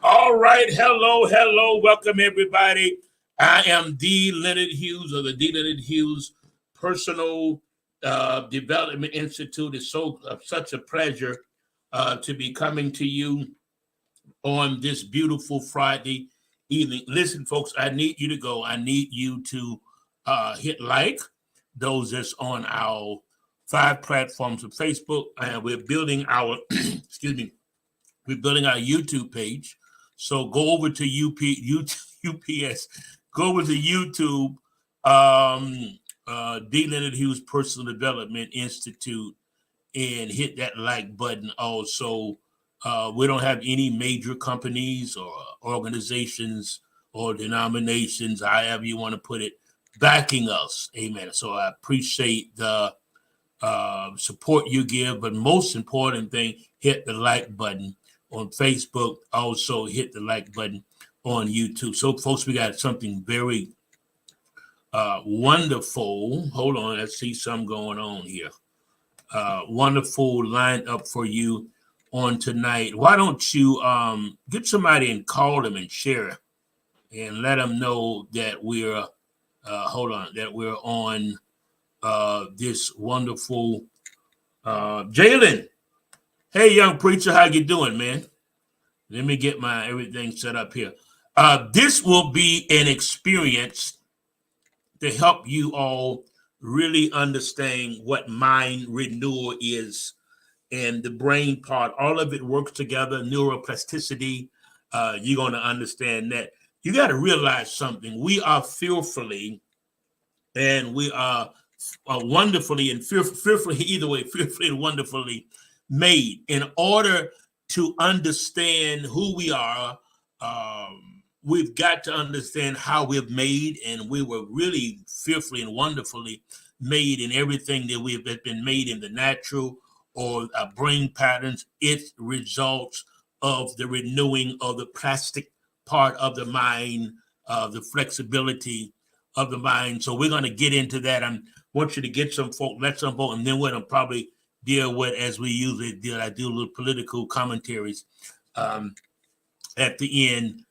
All right. Hello. Welcome, everybody. I am D. Leonard Hughes of the D. Leonard Hughes Personal Development Institute. It's such a pleasure to be coming to you on this beautiful Friday evening. Listen, folks, I need you to go. I need you to hit like those that's on our 5 platforms of Facebook. And we're building our, excuse me, we're building our YouTube page. So go over to UPS, go over to YouTube, D. Leonard Hughes Personal Development Institute, and hit that like button. Also, we don't have any major companies or organizations or denominations, however you want to put it, backing us. Amen. So I appreciate the support you give, but most important thing, hit the like button on Facebook. Also hit the like button on YouTube. So folks, we got something very wonderful. Hold on, let's see something going on here. Wonderful lined up for you on tonight. Why don't you get somebody and call them and share and let them know that we're that we're on this wonderful Jalen. Hey, young preacher, how you doing, man? Let me get my everything set up here. This will be an experience to help you all really understand what mind renewal is and the brain part. All of it works together, neuroplasticity. You're going to understand that. You got to realize something. We are fearfully and we are wonderfully and fearfully, either way, fearfully and wonderfully made. In order to understand who we are, we've got to understand how we're made, and we were really fearfully and wonderfully made in everything that we've been made in the natural or our brain patterns. It results of the renewing of the plastic part of the mind, the flexibility of the mind. So we're going to get into that. I want you to get some folk, let some folk, and then we're going to probably deal with, as we usually do, I do little political commentaries at the end,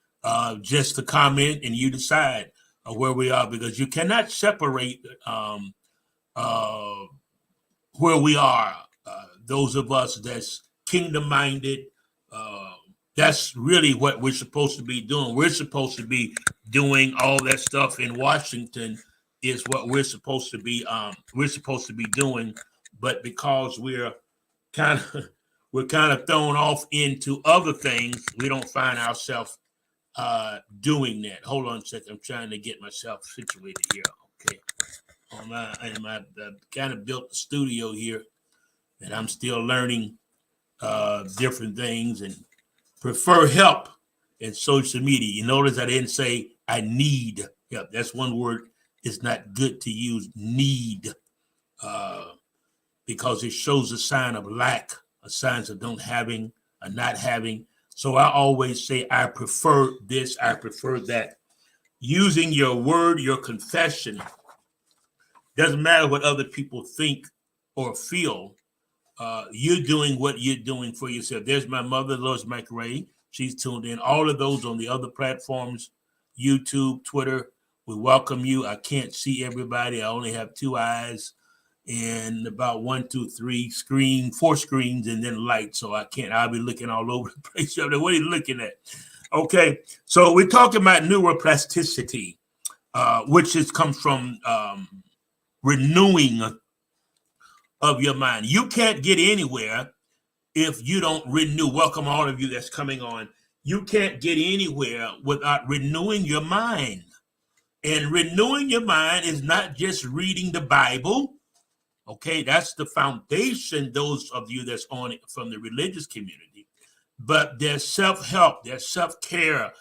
just to comment and you decide where we are, because you cannot separate where we are. Those of us that's kingdom minded, that's really what we're supposed to be doing. We're supposed to be doing all that stuff in Washington is what we're supposed to be doing. But because we're kind of we're kind of thrown off into other things. We don't find ourselves doing that. Hold on a second. I'm trying to get myself situated here. Okay. I kind of built the studio here, and I'm still learning different things and prefer help in social media. You notice I didn't say I need help. That's one word. It's not good to use need because it shows a sign of lack, a sign of don't having, a not having. So I always say I prefer this, I prefer that. Using your word, your confession, doesn't matter what other people think or feel. You're doing what you're doing for yourself. There's my mother, Lois McRae. She's tuned in. All of those on the other platforms, YouTube, Twitter. We welcome you. I can't see everybody. I only have 2 eyes and about 1, 2, 3 4 screens, and then light. So I can't. I'll be looking all over the place. What are you looking at? Okay. So we're talking about neuroplasticity, which comes from renewing of your mind. You can't get anywhere if you don't renew. Welcome all of you that's coming on. You can't get anywhere without renewing your mind. And renewing your mind is not just reading the Bible. Okay, that's the foundation, those of you that's on it from the religious community. But there's self-help, there's self-care,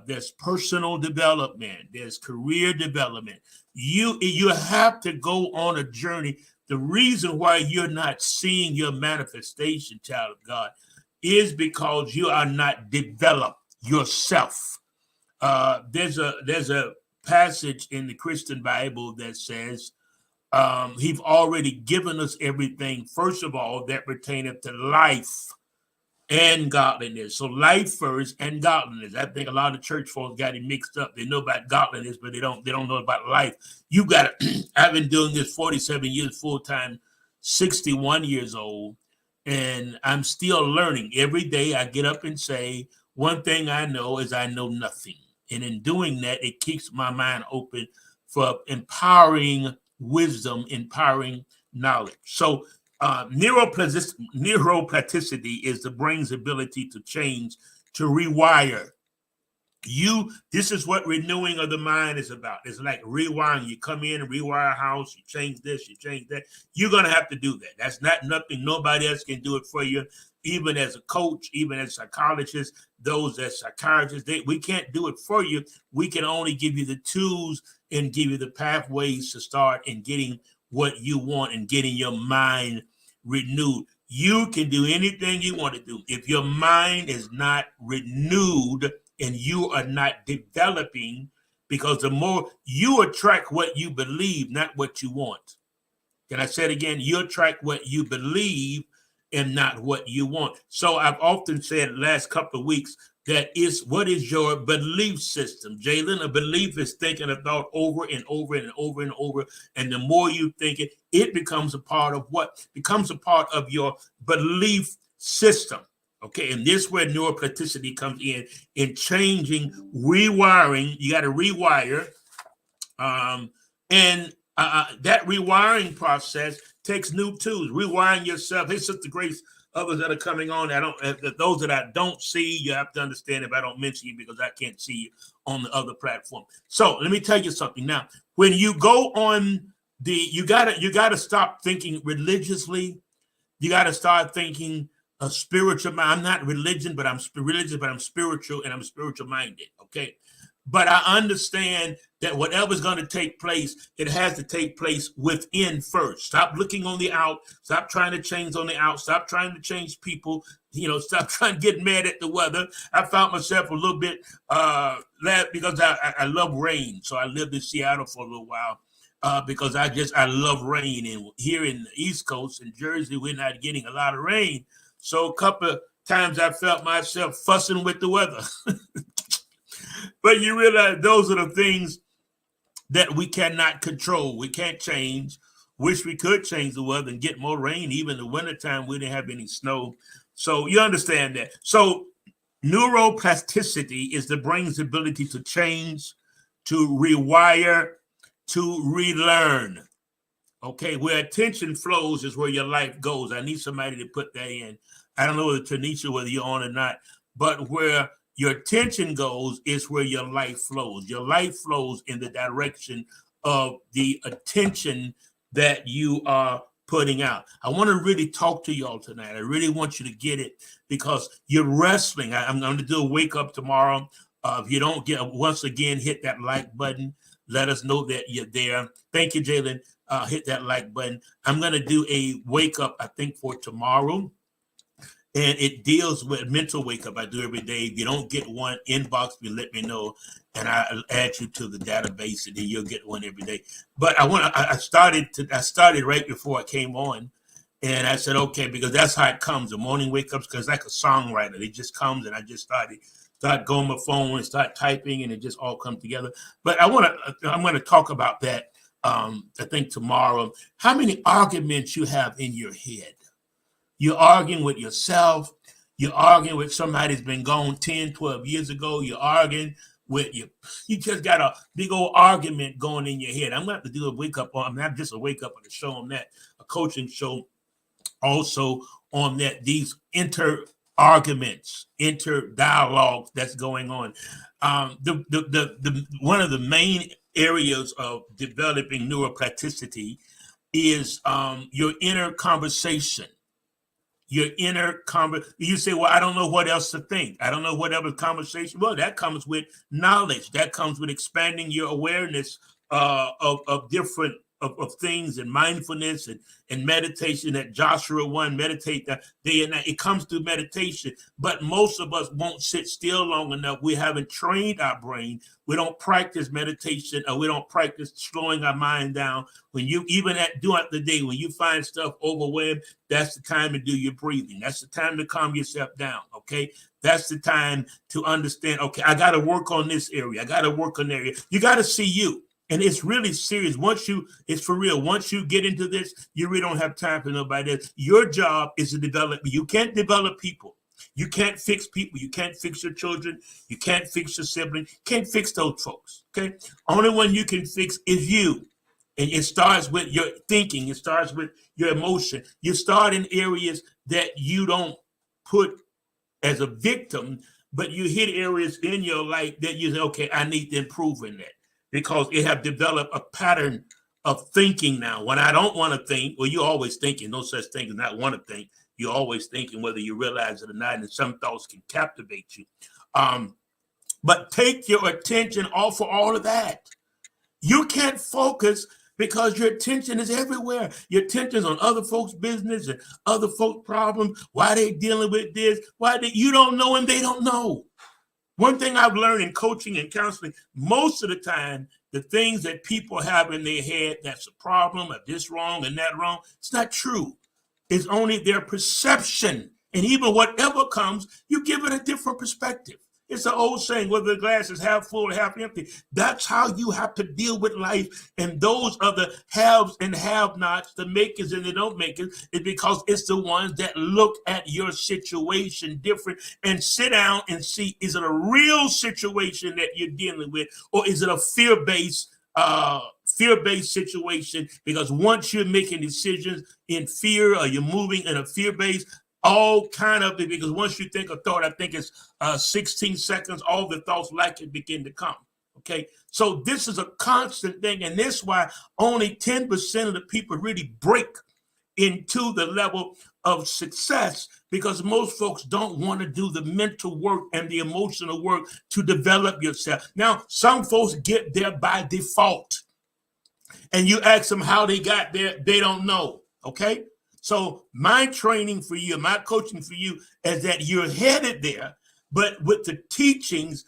there's personal development, there's career development. You have to go on a journey. The reason why you're not seeing your manifestation, child of God, is because you are not developed yourself. There's a passage in the Christian Bible that says he's already given us everything, first of all, that pertaineth to life and godliness. So life first and godliness. I think a lot of church folks got it mixed up. They know about godliness, but they don't know about life. You got it. I've been doing this 47 years full time, 61 years old, and I'm still learning. Every day I get up and say, one thing I know is I know nothing. And in doing that, it keeps my mind open for empowering wisdom, empowering knowledge. So neuroplasticity is the brain's ability to change, to rewire. This is what renewing of the mind is about. It's like rewiring. You come in and rewire a house, you change this, you change that. You're going to have to do that. That's not nothing. Nobody else can do it for you. Even as a coach, even as a psychologist, those as psychiatrists, we can't do it for you. We can only give you the tools and give you the pathways to start and getting what you want and getting your mind renewed. You can do anything you want to do. If your mind is not renewed and you are not developing, because the more you attract what you believe, not what you want. Can I say it again? You attract what you believe and not what you want. So I've often said the last couple of weeks that what is your belief system? Jalen, a belief is thinking a thought over and over and over and over. And the more you think it, it becomes a part of what? Becomes a part of your belief system. Okay, and this is where neuroplasticity comes in changing, rewiring. You got to rewire. That rewiring process takes new tools. Rewiring yourself. Hey, Sister Grace, others that are coming on, those that I don't see, you have to understand if I don't mention you because I can't see you on the other platform. So let me tell you something now. When you go on you gotta stop thinking religiously. You gotta start thinking a spiritual mind. I'm not religious, but I'm spiritual, and I'm spiritual minded. Okay. But I understand that whatever's going to take place, it has to take place within first. Stop looking on the out. Stop trying to change on the out. Stop trying to change people. Stop trying to get mad at the weather. I found myself a little bit because I love rain. So I lived in Seattle for a little while because I love rain. And here in the East Coast, in Jersey, we're not getting a lot of rain. So a couple of times I felt myself fussing with the weather. But you realize those are the things that we cannot control. We can't change. Wish we could change the weather and get more rain. Even in the wintertime, we didn't have any snow. So you understand that. So neuroplasticity is the brain's ability to change, to rewire, to relearn. Okay, where attention flows is where your life goes. I need somebody to put that in. I don't know whether Tanisha, whether you're on or not, but where your attention goes is where your life flows. Your life flows in the direction of the attention that you are putting out. I want to really talk to y'all tonight. I really want you to get it because you're wrestling. I'm going to do a wake up tomorrow. If you don't get, once again, hit that like button. Let us know that you're there. Thank you, Jalen. Hit that like button. I'm going to do a wake up, I think, for tomorrow. And it deals with mental wake up. I do every day. If you don't get one, inbox me, let me know, and I'll add you to the database, and then you'll get one every day. But I started right before I came on, and I said, okay, because that's how it comes. The morning wake ups, because like a songwriter, it just comes, and I just start going on my phone and start typing, and it just all comes together. But I'm going to talk about that. I think tomorrow. How many arguments you have in your head? You're arguing with yourself. You're arguing with somebody that's been gone 10, 12 years ago. You're arguing with you just got a big old argument going in your head. I'm going to have to do a wake up on, not just a wake up, but a show on that, a coaching show also on that, these inter-arguments, inter-dialogues that's going on. The one of the main areas of developing neuroplasticity is your inner conversation. Your inner conversation. You say, well, I don't know what else to think. I don't know what other conversation. Well, that comes with knowledge. That comes with expanding your awareness of different of things, and mindfulness and meditation that Joshua 1, meditate that day and night. It comes through meditation, but most of us won't sit still long enough. We haven't trained our brain. We don't practice meditation, or we don't practice slowing our mind down. When you, even throughout the day, when you find stuff overwhelmed, that's the time to do your breathing. That's the time to calm yourself down, okay? That's the time to understand, okay, I got to work on this area. I got to work on that area. You got to see you. And it's really serious. It's for real. Once you get into this, you really don't have time for nobody else. Your job is to develop. You can't develop people. You can't fix people. You can't fix your children. You can't fix your siblings. You can't fix those folks. Okay. Only one you can fix is you. And it starts with your thinking. It starts with your emotion. You start in areas that you don't put as a victim, but you hit areas in your life that you say, okay, I need to improve in that. Because it have developed a pattern of thinking now. When I don't want to think, well, you're always thinking. No such thing as not want to think. You're always thinking, whether you realize it or not, and some thoughts can captivate you. But take your attention off of all of that. You can't focus because your attention is everywhere. Your attention is on other folks' business and other folks' problems. Why they dealing with this? You don't know and they don't know. One thing I've learned in coaching and counseling, most of the time, the things that people have in their head, that's a problem, or this wrong and that wrong, it's not true. It's only their perception. And even whatever comes, you give it a different perspective. It's an old saying, whether the glass is half full or half empty. That's how you have to deal with life. And those are the haves and have-nots, the makers and the don't make it, is because it's the ones that look at your situation different and sit down and see, is it a real situation that you're dealing with, or is it a fear-based situation? Because once you're making decisions in fear, or you're moving in a fear-based, all kind of it, because once you think a thought, I think it's 16 seconds, all the thoughts like it begin to come. Okay, so this is a constant thing, and this is why only 10% of the people really break into the level of success, because most folks don't want to do the mental work and the emotional work to develop yourself. Now, some folks get there by default, and you ask them how they got there, they don't know. Okay. So my training for you, my coaching for you is that you're headed there, but with the teachings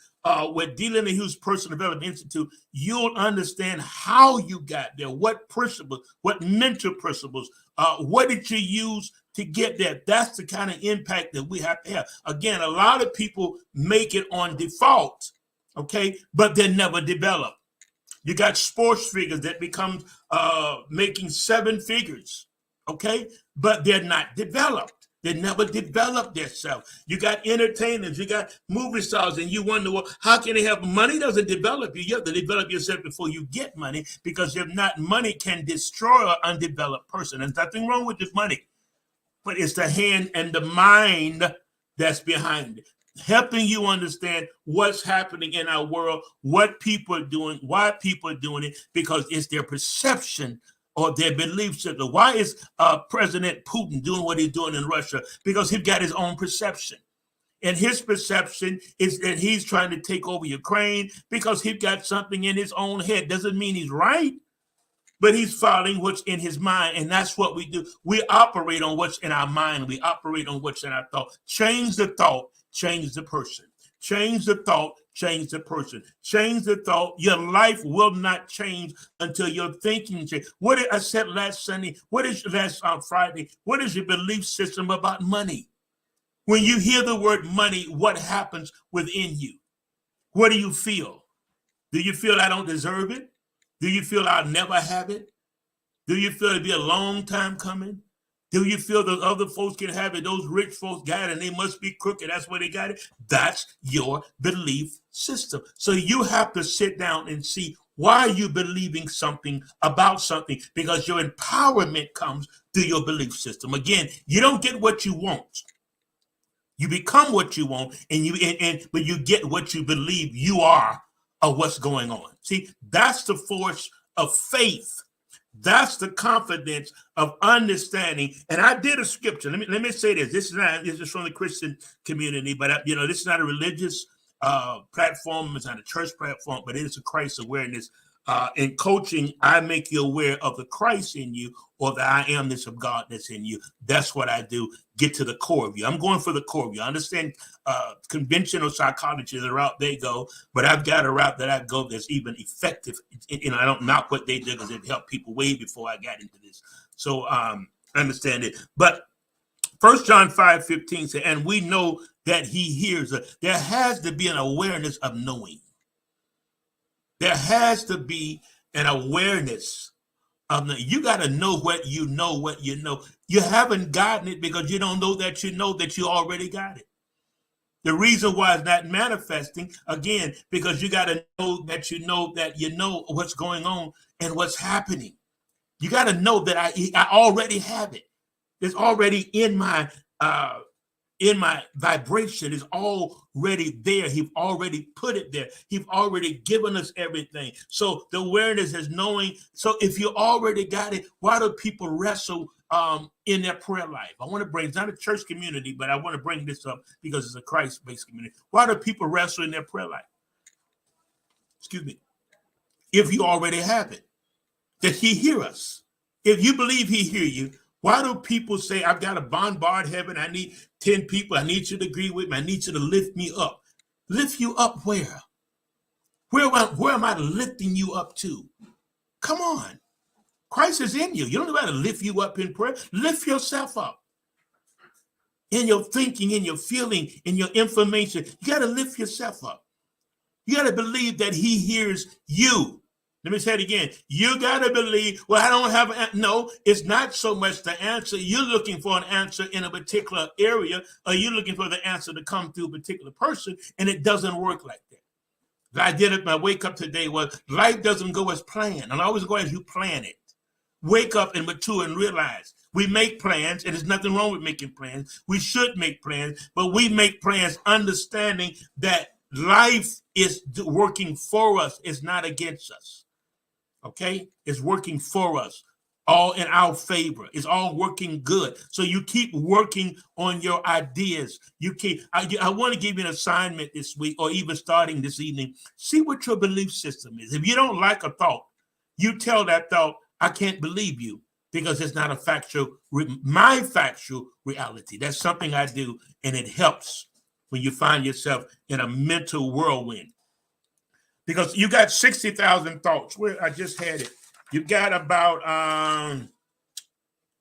with Dealing Hughes Personal Development Institute, you'll understand how you got there, what principles, what mental principles, what did you use to get there? That's the kind of impact that we have to have. Again, a lot of people make it on default, okay, but they never develop. You got sports figures that become making 7 figures. Okay, but they're not developed. They never developed themselves. You got entertainers, you got movie stars, and you wonder, well, how can they have money? Doesn't develop you. You have to develop yourself before you get money, because if not, money can destroy an undeveloped person. There's nothing wrong with this money. but it's the hand and the mind that's behind it, helping you understand what's happening in our world, what people are doing, why people are doing it, because it's their perception or their belief system. Why is President Putin doing what he's doing in Russia? Because he's got his own perception. And his perception is that he's trying to take over Ukraine because he's got something in his own head. Doesn't mean he's right, but he's following what's in his mind. And that's what we do. We operate on what's in our mind. We operate on what's in our thought. Change the thought, change the person. Change the thought, change the person. Change the thought. Your life will not change until your thinking changes. What did I said last Sunday? What is last Friday? What is your belief system about money? When you hear the word money, what happens within you? What do you feel? Do you feel I don't deserve it? Do you feel I'll never have it? Do you feel it'll be a long time coming? Do you feel those other folks can have it? Those rich folks got it and they must be crooked. That's why they got it. That's your belief system. So you have to sit down and see, why are you believing something about something? Because your empowerment comes through your belief system. Again, you don't get what you want. You become what you want, but you get what you believe you are of what's going on. See, that's the force of faith. That's the confidence of understanding. And I did a scripture. Let me say this. This is from the Christian community, but this is not a religious platform. It's not a church platform, but it is a Christ awareness. In coaching, I make you aware of the Christ in you, or the I amness of God that's in you. That's what I do. Get to the core of you. I'm going for the core of you. I understand conventional psychology, the route they go, but I've got a route that I go that's even effective. I don't knock what they do because it helped people way before I got into this. So I understand it. But 1 John 5:15 says, and we know that he hears us. There has to be an awareness of knowing. There has to be an awareness of you got to know what you know, what you know. You haven't gotten it because you don't know that you already got it. The reason why it's not manifesting, again, because you got to know that you know what's going on and what's happening. You got to know that I already have it. It's already in my vibration, is already there. He's already put it there. He's already given us everything. So the awareness is knowing. So if you already got it, why do people wrestle in their prayer life? I want to bring, it's not a church community, but I want to bring this up because it's a Christ-based community. Why do people wrestle in their prayer life? Excuse me. If you already have it, that he hear us. If you believe he hear you, why do people say, I've got to bombard heaven? I need 10 people. I need you to agree with me. I need you to lift me up. Lift you up where? Where am I lifting you up to? Come on. Christ is in you. You don't know how to lift you up in prayer. Lift yourself up. In your thinking, in your feeling, in your information. You got to lift yourself up. You got to believe that he hears you. Let me say it again. You got to believe, well, I don't have no, it's not so much the answer. You're looking for an answer in a particular area, or you're looking for the answer to come through a particular person, and it doesn't work like that. I did it, my wake up today was, life doesn't go as planned, and always go as you plan it. Wake up and mature and realize we make plans, and there's nothing wrong with making plans. We should make plans, but we make plans understanding that life is working for us, it's not against us. Okay, it's working for us, all in our favor. It's all working good. So you keep working on your ideas. I want to give you an assignment this week, or even starting this evening. See what your belief system is. If you don't like a thought, you tell that thought, I can't believe you, because it's not my factual reality. That's something I do, and it helps when you find yourself in a mental whirlwind. Because you got 60,000 thoughts. Where I just had it. You got about,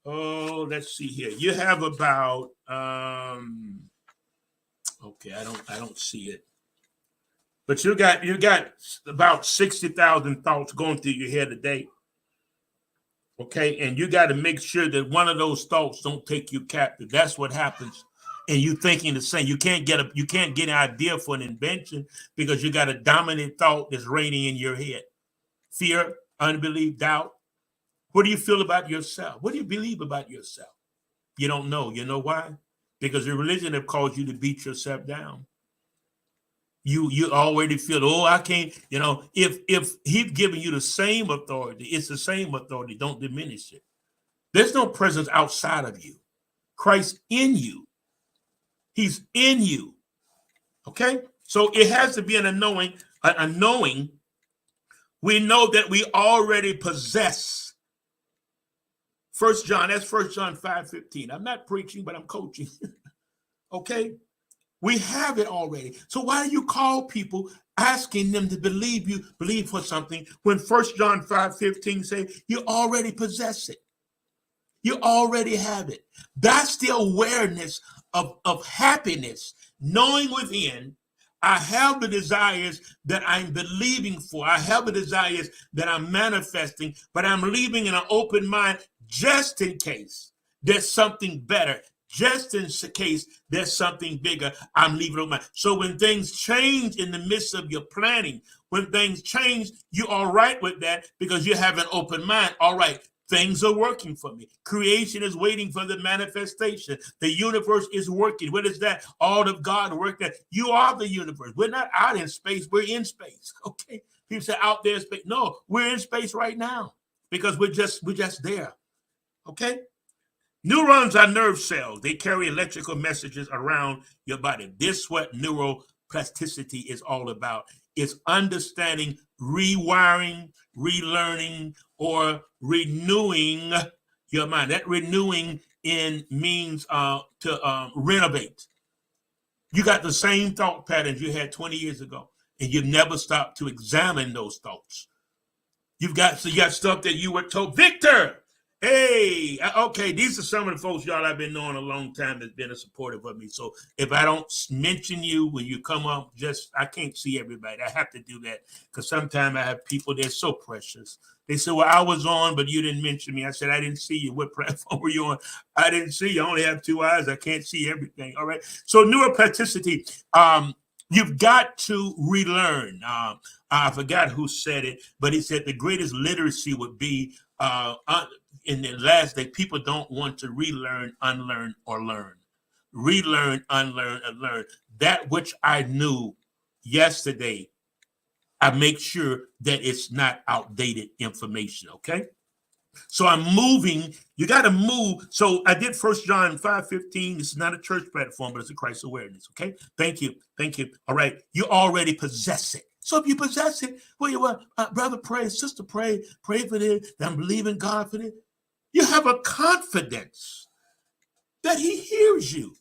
let's see here. You have about, okay, I don't see it. But you got about 60,000 thoughts going through your head a day. Okay, and you got to make sure that one of those thoughts don't take you captive. That's what happens. And you thinking the same. You can't get an idea for an invention because you got a dominant thought that's reigning in your head. Fear, unbelief, doubt. What do you feel about yourself? What do you believe about yourself? You don't know. You know why? Because your religion have caused you to beat yourself down. You already feel, oh, I can't, if he's giving you the same authority, it's the same authority. Don't diminish it. There's no presence outside of you. Christ in you. He's in you. Okay? So it has to be a knowing. We know that we already possess. That's 1 John 5:15. I'm not preaching, but I'm coaching. Okay? We have it already. So why do you call people asking them to believe for something when 1 John 5:15 say you already possess it? You already have it. That's the awareness of happiness, knowing within, I have the desires that I'm believing for. I have the desires that I'm manifesting, but I'm leaving in an open mind just in case there's something better. Just in case there's something bigger, I'm leaving it open. So when things change in the midst of your planning, when things change, you're all right with that because you have an open mind. All right. Things are working for me. Creation is waiting for the manifestation. The universe is working. What is that? All of God working. You are the universe. We're not out in space. We're in space. Okay. People say out there in space. No, we're in space right now because we're just there. Okay. Neurons are nerve cells. They carry electrical messages around your body. This is what neuroplasticity is all about. It's understanding, rewiring, relearning, or renewing your mind. That renewing means to renovate. You got the same thought patterns you had 20 years ago, and you've never stopped to examine those thoughts. You got stuff that you were told, Victor. Hey, okay, these are some of the folks, y'all, I've been knowing a long time that's been supportive of me. So if I don't mention you when you come up, I can't see everybody. I have to do that because sometimes I have people, they're so precious. They say, well, I was on, but you didn't mention me. I said, I didn't see you. What platform were you on? I didn't see you. I only have 2 eyes. I can't see everything. All right. So neuroplasticity, you've got to relearn. I forgot who said it, but he said the greatest literacy would be in the last day, people don't want to relearn, unlearn, or learn. Relearn, unlearn, and learn. That which I knew yesterday, I make sure that it's not outdated information, okay? So I'm moving. You got to move. So I did 1 John 5:15. This is not a church platform, but it's a Christ awareness, okay? Thank you. All right. You already possess it. So if you possess it, well, you want, brother, pray, sister, pray for this. I'm believing God for this. You have a confidence that he hears you.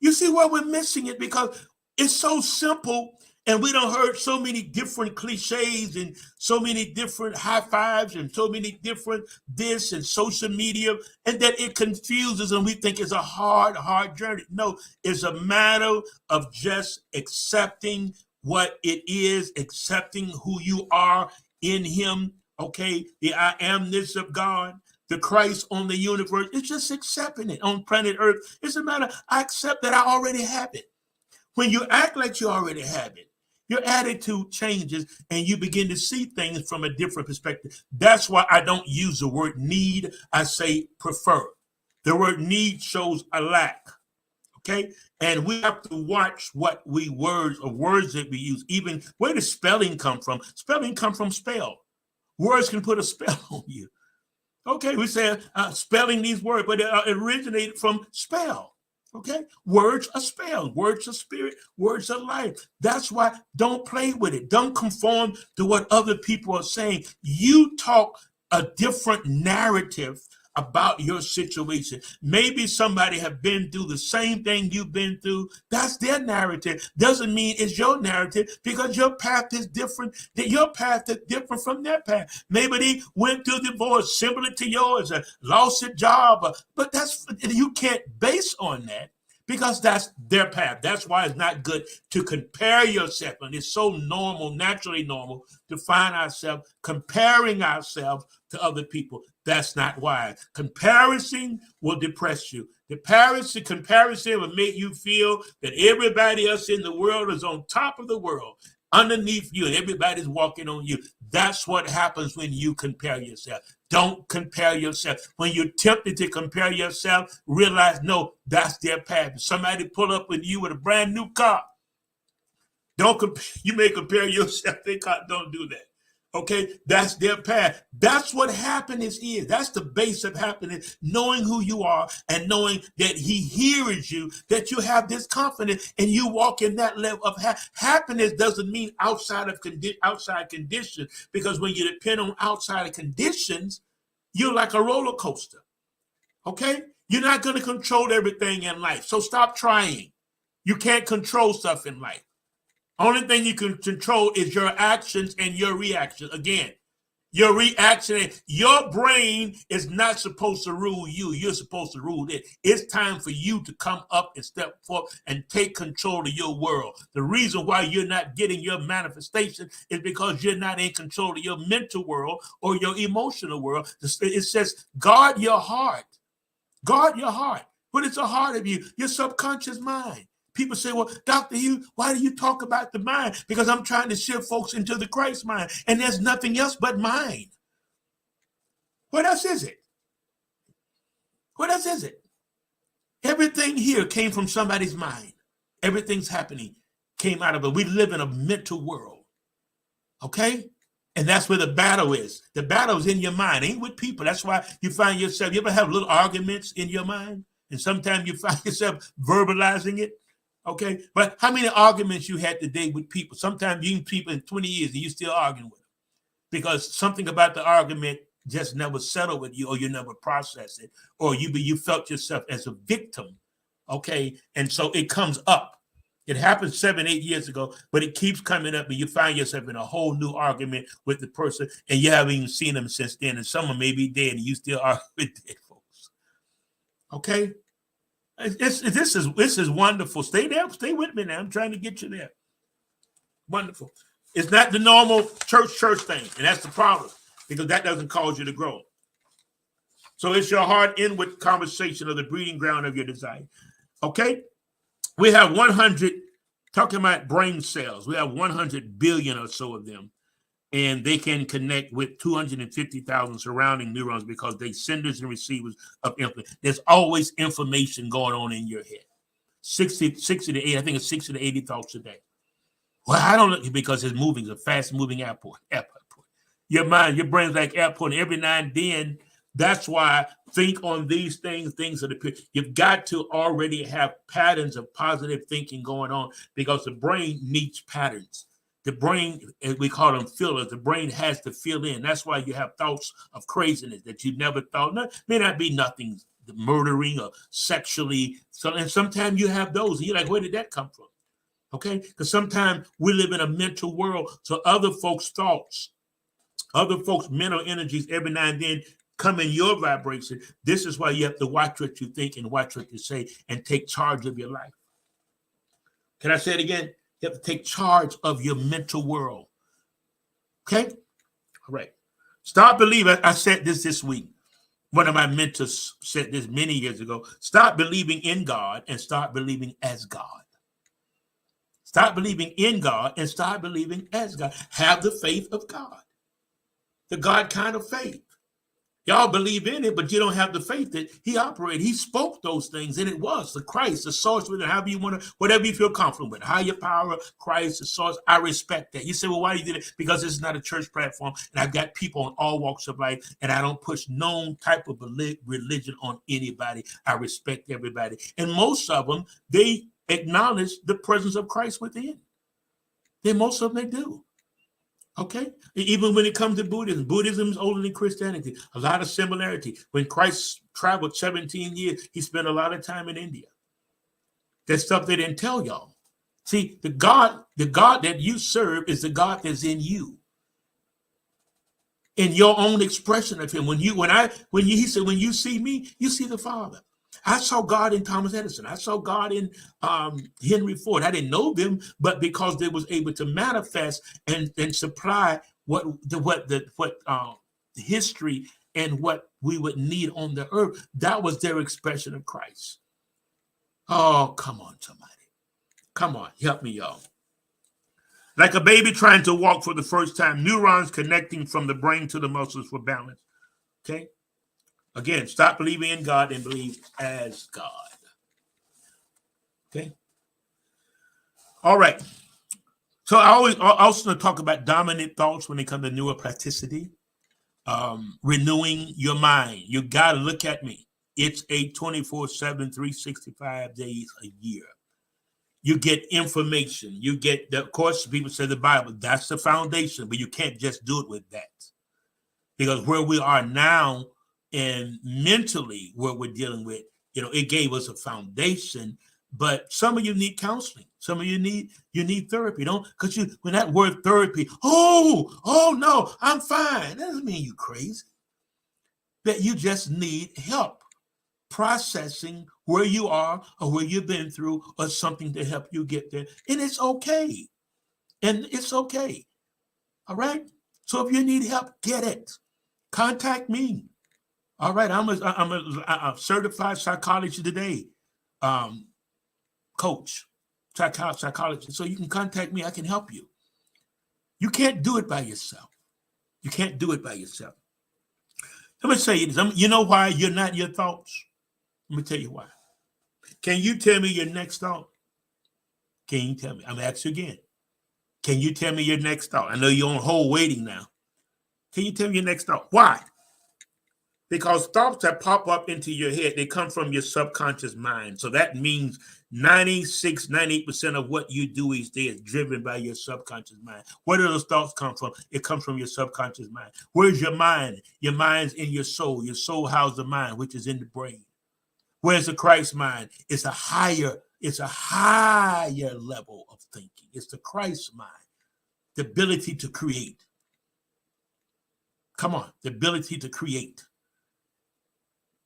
You see why we're missing it? Because it's so simple, and we don't heard so many different cliches and so many different high fives and so many different this and social media, and that it confuses and we think it's a hard journey. No, it's a matter of just accepting what it is, accepting who you are in him, okay? The I amness of God. The Christ on the universe, it's just accepting it on planet Earth. It's a matter, I accept that I already have it. When you act like you already have it, your attitude changes and you begin to see things from a different perspective. That's why I don't use the word need. I say prefer. The word need shows a lack. Okay. And we have to watch what words that we use. Even where does spelling come from? Spelling come from spell. Words can put a spell on you. Okay, we say spelling these words, but it originated from spell. Okay, words are spell, words are spirit, words are life. That's why don't play with it. Don't conform to what other people are saying. You talk a different narrative about your situation. Maybe somebody have been through the same thing you've been through. That's their narrative. Doesn't mean it's your narrative because your path is different. Your path is different from their path. Maybe they went through divorce similar to yours, lost a job, but you can't base on that because that's their path. That's why it's not good to compare yourself. And it's so normal, naturally normal, to find ourselves comparing ourselves to other people. That's not wise. Comparison will depress you. Comparison will make you feel that everybody else in the world is on top of the world, underneath you, and everybody's walking on you. That's what happens when you compare yourself. Don't compare yourself. When you're tempted to compare yourself, realize, no, that's their path. If somebody pull up with you with a brand new car, you may compare yourself. Don't do that. Okay, that's their path. That's what happiness is. That's the base of happiness, knowing who you are and knowing that he hears you, that you have this confidence and you walk in that level of happiness. Doesn't mean outside conditions, because when you depend on outside conditions, you're like a roller coaster. Okay, you're not going to control everything in life. So stop trying. You can't control stuff in life. Only thing you can control is your actions and your reaction. Again, your reaction, your brain is not supposed to rule you. You're supposed to rule it. It's time for you to come up and step forth and take control of your world. The reason why you're not getting your manifestation is because you're not in control of your mental world or your emotional world. It says, guard your heart. Guard your heart. What is a heart of you? Your subconscious mind. People say, well, Dr. Hugh, why do you talk about the mind? Because I'm trying to shift folks into the Christ mind. And there's nothing else but mind. What else is it? What else is it? Everything here came from somebody's mind. Everything's happening came out of it. We live in a mental world. Okay? And that's where the battle is. The battle is in your mind. It ain't with people. That's why you find yourself, you ever have little arguments in your mind? And sometimes you find yourself verbalizing it. Okay, but how many arguments you had today with people? Sometimes you meet people in 20 years and you still arguing with them because something about the argument just never settled with you, or you never processed it, or you felt yourself as a victim. Okay, and so it comes up. It happened 7, 8 years ago, but it keeps coming up, and you find yourself in a whole new argument with the person, and you haven't even seen them since then, and someone may be dead, and you still argue with dead folks. Okay. This is wonderful. Stay there. Stay with me now. I'm trying to get you there. Wonderful. It's not the normal church thing, and that's the problem, because that doesn't cause you to grow. So it's your heart inward conversation of the breeding ground of your desire. Okay? We have 100, talking about brain cells, we have 100 billion or so of them. And they can connect with 250,000 surrounding neurons because they're senders and receivers of information. There's always information going on in your head. 60 to 80, I think it's 60 to 80 thoughts a day. Well, I don't know, because it's moving. It's a fast-moving airport. Your mind, your brain's like airport, and every now and then, that's why think on these things of the, you've got to already have patterns of positive thinking going on, because the brain needs patterns. The brain, we call them fillers, the brain has to fill in. That's why you have thoughts of craziness that you never thought. No, may not be nothing murdering or sexually. So, and sometimes you have those, and you're like, where did that come from? Okay? Because sometimes we live in a mental world, so other folks' thoughts, other folks' mental energies every now and then come in your vibration. This is why you have to watch what you think and watch what you say and take charge of your life. Can I say it again? You have to take charge of your mental world. Okay? All right. Stop believing. I said this week. One of my mentors said this many years ago. Stop believing in God and start believing as God. Stop believing in God and start believing as God. Have the faith of God. The God kind of faith. Y'all believe in it, but you don't have the faith that he operated. He spoke those things, and it was the Christ, the source, however you want to, whatever you feel comfortable with. Higher power, Christ, the source. I respect that. You say, well, why do you do it? Because this is not a church platform, and I've got people on all walks of life, and I don't push no type of religion on anybody. I respect everybody. And most of them, they acknowledge the presence of Christ within. Most of them, they do. Okay, even when it comes to Buddhism is older than Christianity. A lot of similarity. When Christ traveled 17 years, he spent a lot of time in India. That's stuff they didn't tell y'all. See, the God that you serve is the God that's in you. In your own expression of him. He said, when you see me, you see the Father. I saw God in Thomas Edison. I saw God in Henry Ford. I didn't know them, but because they was able to manifest and supply what history and what we would need on the earth, that was their expression of Christ. Oh, come on, somebody. Come on, help me, y'all. Like a baby trying to walk for the first time, neurons connecting from the brain to the muscles for balance. Okay. Again, stop believing in God and believe as God. Okay. All right. So I also talk about dominant thoughts when it comes to neuroplasticity. Renewing your mind. You got to look at me. It's a 24/7, 365 days a year. You get information. You get, of course, people say the Bible, that's the foundation, but you can't just do it with that. Because where we are now and mentally what we're dealing with, it gave us a foundation, but some of you need counseling. Some of you need therapy. Don't, because when that word therapy, oh no, I'm fine. That doesn't mean you crazy. That you just need help processing where you are or where you've been through or something to help you get there. And it's okay. And it's okay. All right. So if you need help, get it. Contact me. All right. I'm a certified psychologist today, coach, psychologist. So you can contact me. I can help you. You can't do it by yourself. You can't do it by yourself. Let me say this. You know why you're not your thoughts? Let me tell you why. Can you tell me your next thought? Can you tell me? I'm going to ask you again. Can you tell me your next thought? I know you're on hold waiting now. Can you tell me your next thought? Why? Because thoughts that pop up into your head, they come from your subconscious mind. So that means 96, 98% of what you do each day is driven by your subconscious mind. Where do those thoughts come from? It comes from your subconscious mind. Where's your mind? Your mind's in your soul. Your soul houses the mind, which is in the brain. Where's the Christ mind? It's a higher level of thinking. It's the Christ mind, the ability to create. Come on, the ability to create.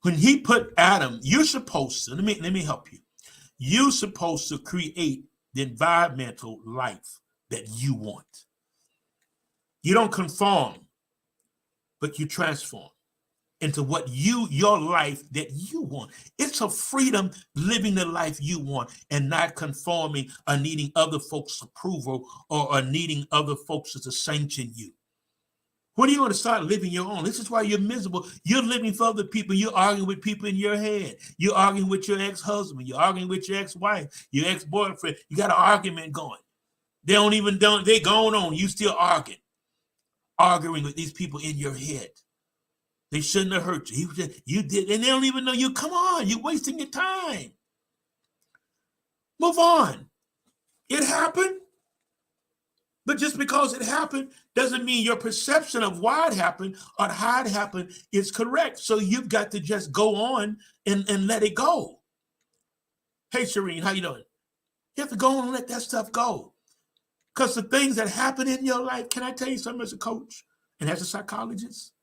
When he put Adam, you're supposed to, let me help you. You're supposed to create the environmental life that you want. You don't conform, but you transform into what your life that you want. It's a freedom living the life you want and not conforming or needing other folks' approval or needing other folks to sanction you. When are you going to start living your own? This is why you're miserable. You're living for other people. You're arguing with people in your head. You're arguing with your ex-husband. You're arguing with your ex-wife, your ex-boyfriend. You got an argument going. They going on. You still arguing with these people in your head. They shouldn't have hurt you. You did, and they don't even know you. Come on, you're wasting your time. Move on. It happened. But just because it happened doesn't mean your perception of why it happened or how it happened is correct. So you've got to just go on and let it go. Hey, Shireen, how you doing? You have to go on and let that stuff go. Because the things that happen in your life, can I tell you something as a coach and as a psychologist?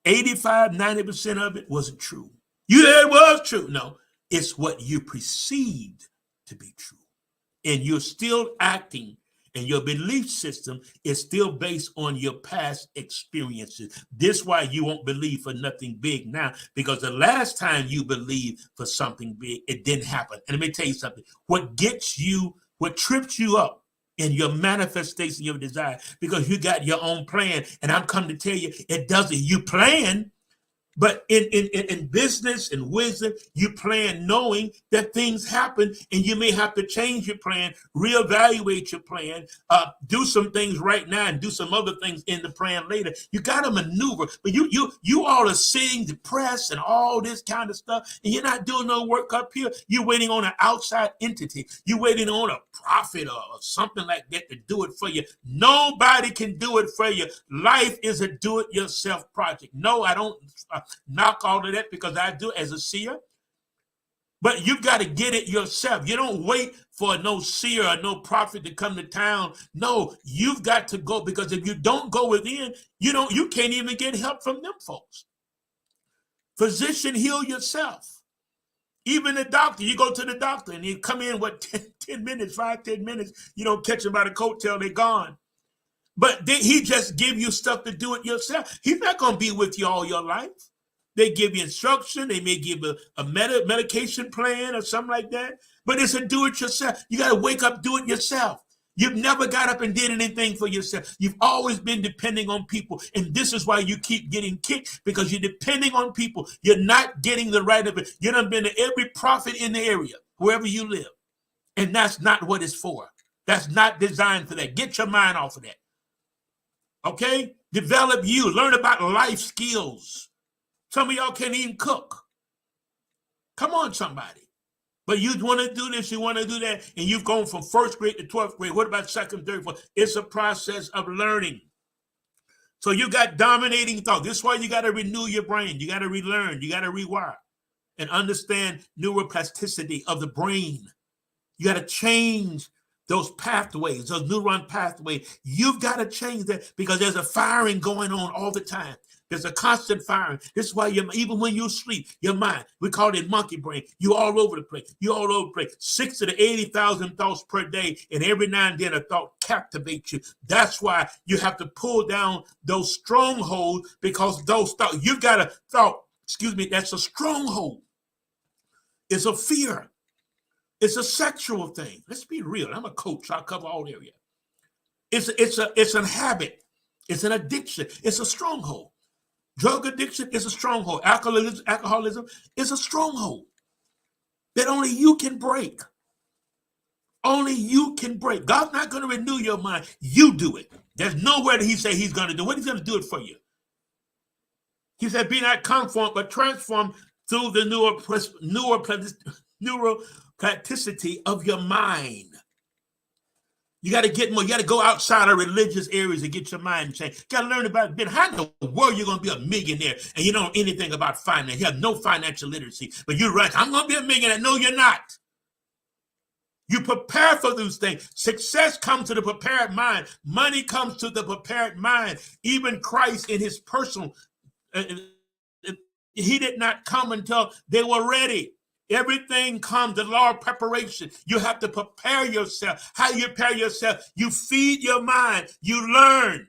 85, 90% of it wasn't true. It was true. No, it's what you perceived to be true. And you're still acting, and your belief system is still based on your past experiences. This is why you won't believe for nothing big now, because the last time you believed for something big, it didn't happen. And let me tell you something. What trips you up in your manifestation of your desire, because you got your own plan, and I'm coming to tell you, it doesn't. You plan. But in business and wisdom, you plan knowing that things happen, and you may have to change your plan, reevaluate your plan, do some things right now and do some other things in the plan later. You got to maneuver, but you all are sitting depressed and all this kind of stuff, and you're not doing no work up here. You're waiting on an outside entity. You're waiting on a prophet or something like that to do it for you. Nobody can do it for you. Life is a do-it-yourself project. No, I don't knock all of that, because I do as a seer. But you've got to get it yourself. You don't wait for no seer or no prophet to come to town. No, you've got to go, because if you don't go within, you can't even get help from them folks. Physician, heal yourself. Even the doctor, you go to the doctor and you come in, 10 minutes, 5-10 minutes, you don't catch them by the coattail, they're gone. But he just give you stuff to do it yourself. He's not going to be with you all your life. They give you instruction. They may give a medication plan or something like that. But it's a do-it-yourself. You got to wake up, do it yourself. You've never got up and did anything for yourself. You've always been depending on people. And this is why you keep getting kicked, because you're depending on people. You're not getting the right of it. You done been to every prophet in the area, wherever you live. And that's not what it's for. That's not designed for that. Get your mind off of that. Okay? Develop you. Learn about life skills. Some of y'all can't even cook. Come on, somebody. But you want to do this, you want to do that, and you've gone from first grade to 12th grade. What about second, third, fourth? It's a process of learning. So you got dominating thought. This is why you got to renew your brain. You got to relearn. You got to rewire and understand neuroplasticity of the brain. You got to change those pathways, those neuron pathways. You've got to change that, because there's a firing going on all the time. There's a constant firing. This is why even when you sleep, your mind, we call it monkey brain. You're all over the place. You're all over the place. 60 to 80,000 thoughts per day, and every now and then a thought captivates you. That's why you have to pull down those strongholds, because those thoughts, you've got a thought, that's a stronghold. It's a fear. It's a sexual thing. Let's be real. I'm a coach. I cover all areas. It's a habit. It's an addiction. It's a stronghold. Drug addiction is a stronghold. Alcoholism is a stronghold that only you can break. Only you can break. God's not going to renew your mind. You do it. There's nowhere that he say he's going to do. What he's going to do it for you. He said, be not conformed, but transformed through the neuroplasticity of your mind. You got to get more. You got to go outside of religious areas and get your mind changed. You got to learn about business. How in the world you're going to be a millionaire and you don't know anything about finance? You have no financial literacy, but you're right. I'm going to be a millionaire. No, you're not. You prepare for those things. Success comes to the prepared mind. Money comes to the prepared mind. Even Christ in his personal, he did not come until they were ready. Everything comes, the law of preparation. You have to prepare yourself. How you prepare yourself? You feed your mind. You learn.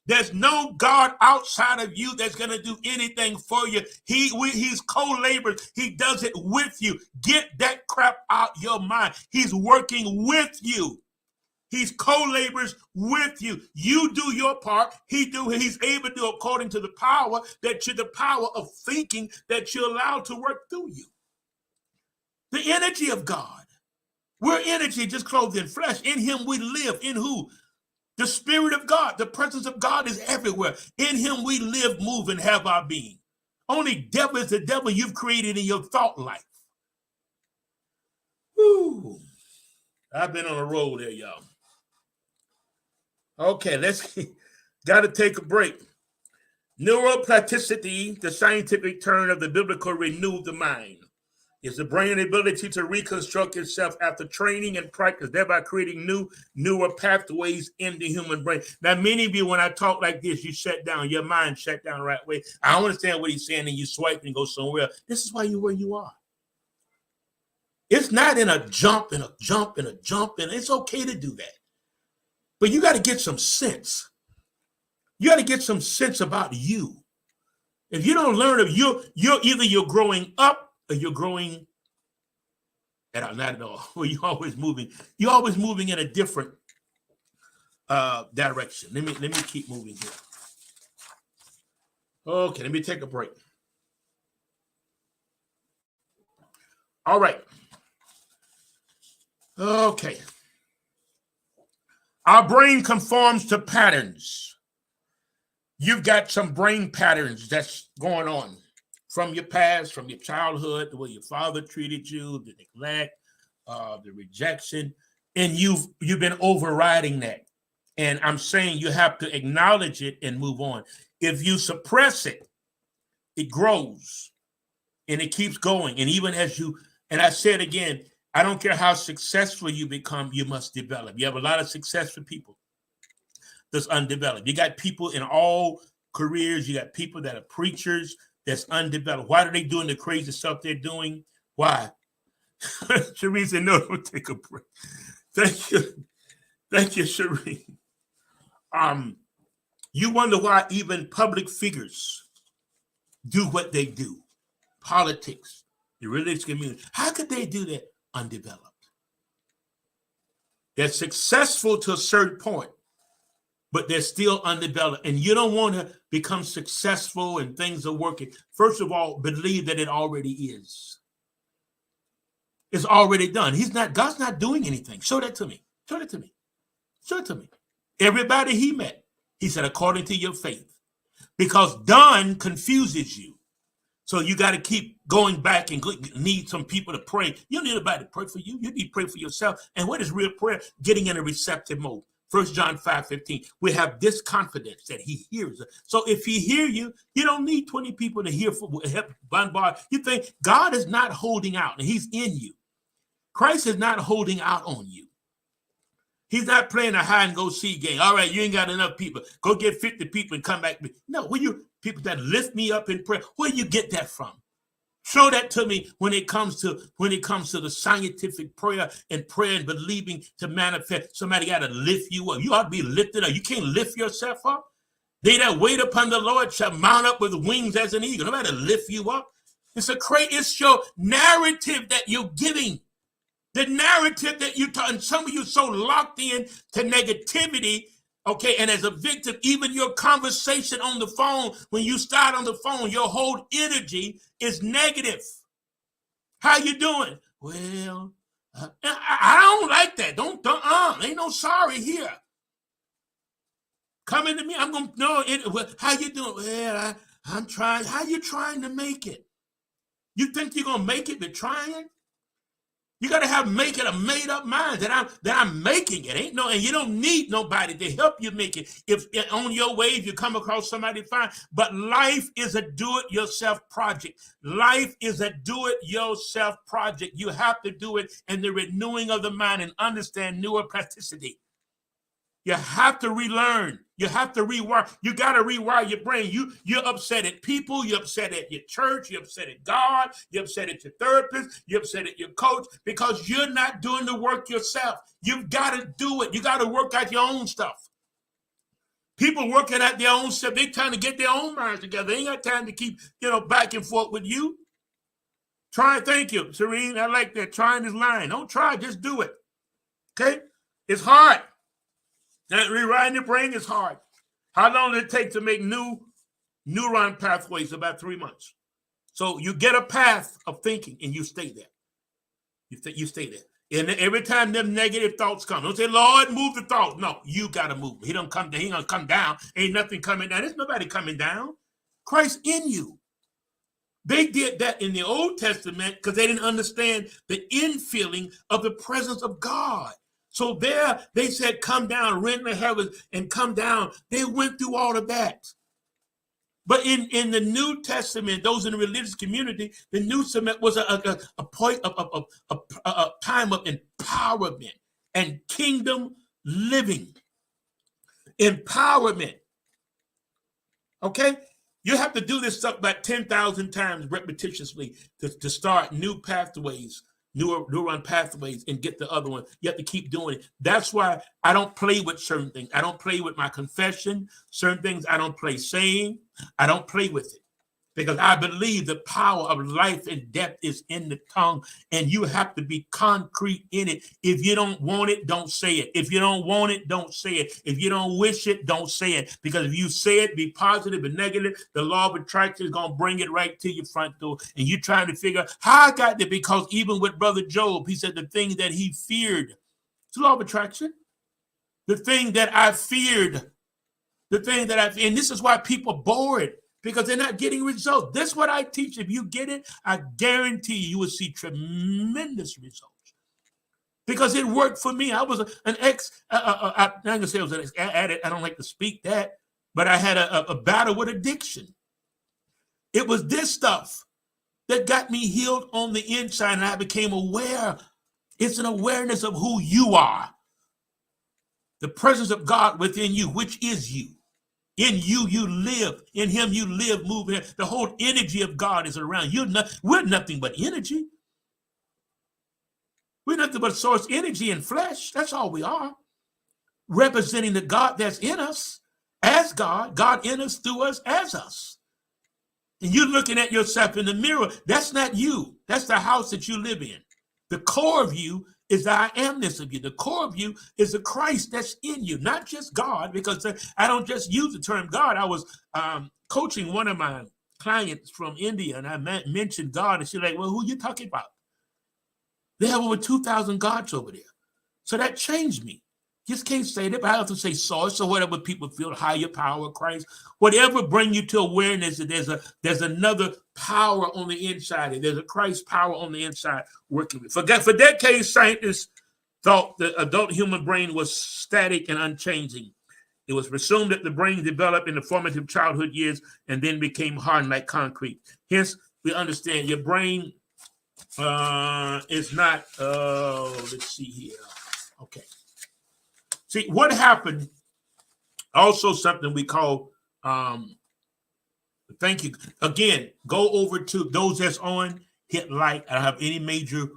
There's no God outside of you that's going to do anything for you. He's co-laborers. He does it with you. Get that crap out your mind. He's working with you. He's co-laborers with you. You do your part. He's able to do according to the power the power of thinking that you allow to work through you. The energy of God. We're energy just clothed in flesh. In him we live. In who? The Spirit of God. The presence of God is everywhere. In him we live, move, and have our being. Only devil is the devil you've created in your thought life. Woo. I've been on a roll there, y'all. Okay, got to take a break. Neuroplasticity, the scientific term of the biblical renew the mind. Is the brain's ability to reconstruct itself after training and practice, thereby creating new neuropathways in the human brain. Now, many of you, when I talk like this, you shut down, your mind shut down right away. I don't understand what he's saying, and you swipe and go somewhere. This is why you're where you are. It's not in a jump and a jump and a jump, and it's okay to do that. But you got to get some sense. You got to get some sense about you. If you don't learn of you're growing up, or you're growing not at all. Well, you're always moving in a different direction. Let me keep moving here. Okay, let me take a break. All right. Okay. Our brain conforms to patterns. You've got some brain patterns that's going on from your past, from your childhood, the way your father treated you, the neglect, the rejection, and you've been overriding that. And I'm saying you have to acknowledge it and move on. If you suppress it, it grows and it keeps going. And even as and I said again, I don't care how successful you become, you must develop. You have a lot of successful people that's undeveloped. You got people in all careers. You got people that are preachers that's undeveloped. Why are they doing the crazy stuff they're doing? Why? Shereen said, no, don't take a break. Thank you, Shereen. You wonder why even public figures do what they do. Politics, the religious community. How could they do that? Undeveloped. They're successful to a certain point, but they're still undeveloped. And you don't want to become successful and things are working. First of all, believe that it already is. It's already done. God's not doing anything. Show that to me. Show that to me. Show it to me. Everybody he met, he said, according to your faith. Because done confuses you. So you got to keep going back and need some people to pray. You don't need anybody to pray for you. You need to pray for yourself. And what is real prayer? Getting in a receptive mode. 1 John 5:15. We have this confidence that he hears us. So if he hears you, you don't need 20 people to hear for help bombard. You think God is not holding out and he's in you. Christ is not holding out on you. He's not playing a hide and go seek game. All right, you ain't got enough people. Go get 50 people and come back. No, people that lift me up in prayer, where you get that from? Show that to me when it comes to the scientific prayer and believing to manifest. Somebody got to lift you up. You ought to be lifted up. You can't lift yourself up. They that wait upon the Lord shall mount up with wings as an eagle. Nobody lift you up. It's your narrative that you're giving. The narrative that you taught, and some of you so locked in to negativity, okay, and as a victim, even your conversation on the phone, when you start on the phone, your whole energy is negative. How you doing? Well, I don't like that. Ain't no sorry here. Coming to me, I'm going to know it. How you doing? Well, I'm trying. How you trying to make it? You think you're going to make it by trying? You got to make it a made up mind that I'm making it. And you don't need nobody to help you make it. If on your way, if you come across somebody, fine. But life is a do-it-yourself project. Life is a do-it-yourself project. You have to do it in the renewing of the mind and understand neuroplasticity. You have to relearn. You have to rewire. You got to rewire your brain. You're upset at people. You're upset at your church. You're upset at God. You're upset at your therapist. You're upset at your coach because you're not doing the work yourself. You've got to do it. You got to work out your own stuff. People working out their own stuff. They're trying to get their own minds together. They ain't got time to keep, back and forth with you. Thank you, Serene. I like that. Trying is lying. Don't try. Just do it. Okay? It's hard. That rewriting your brain is hard. How long does it take to make new neuron pathways? About 3 months. So you get a path of thinking and you stay there. You stay there. And every time them negative thoughts come, don't say, Lord, move the thought. No, you got to move. He don't come down. He don't come down. Ain't nothing coming down. There's nobody coming down. Christ in you. They did that in the Old Testament because they didn't understand the infilling of the presence of God. So there, they said, come down, rend the heavens, and come down. They went through all of that. But in the New Testament, those in the religious community, the New Testament was a point of a time of empowerment and kingdom living. Empowerment. Okay? You have to do this stuff about 10,000 times repetitiously to start new pathways. Neuron pathways and get the other one. You have to keep doing it. That's why I don't play with certain things. I don't play with my confession. Certain things I don't play saying. I don't play with it because I believe the power of life and death is in the tongue, and you have to be concrete in it. If you don't want it, don't say it. If you don't want it, don't say it. If you don't wish it, don't say it. Because if you say it, be positive and negative, the law of attraction is going to bring it right to your front door. And you're trying to figure out how I got there, because even with Brother Job, he said the thing that he feared, it's the law of attraction. The thing that I feared, and this is why people are bored. Because they're not getting results. This is what I teach. If you get it, I guarantee you will see tremendous results. Because it worked for me. I was an I'm not going to say I was an addict. I don't like to speak that. But I had a battle with addiction. It was this stuff that got me healed on the inside, and I became aware. It's an awareness of who you are. The presence of God within you, which is you. In you, you live. In him, you live, move. The whole energy of God is around you. We're nothing but energy. We're nothing but source energy and flesh. That's all we are. Representing the God that's in us as God. God in us, through us, as us. And you're looking at yourself in the mirror. That's not you. That's the house that you live in. The core of you is the I amness of you. The core of you is the Christ that's in you, not just God, because I don't just use the term God. I was coaching one of my clients from India, and I mentioned God, and she's like, well, who are you talking about? They have over 2,000 gods over there. So that changed me. Just can't say that, but I have to say source or whatever people feel, higher power, Christ, whatever bring you to awareness that there's another power on the inside, and there's a Christ power on the inside working with. For decades, scientists thought the adult human brain was static and unchanging. It was presumed that the brain developed in the formative childhood years and then became hardened like concrete. Hence, we understand your brain is not, let's see here. Okay. See, what happened, also something we call, thank you. Again, go over to those that's on, hit like. I don't have any major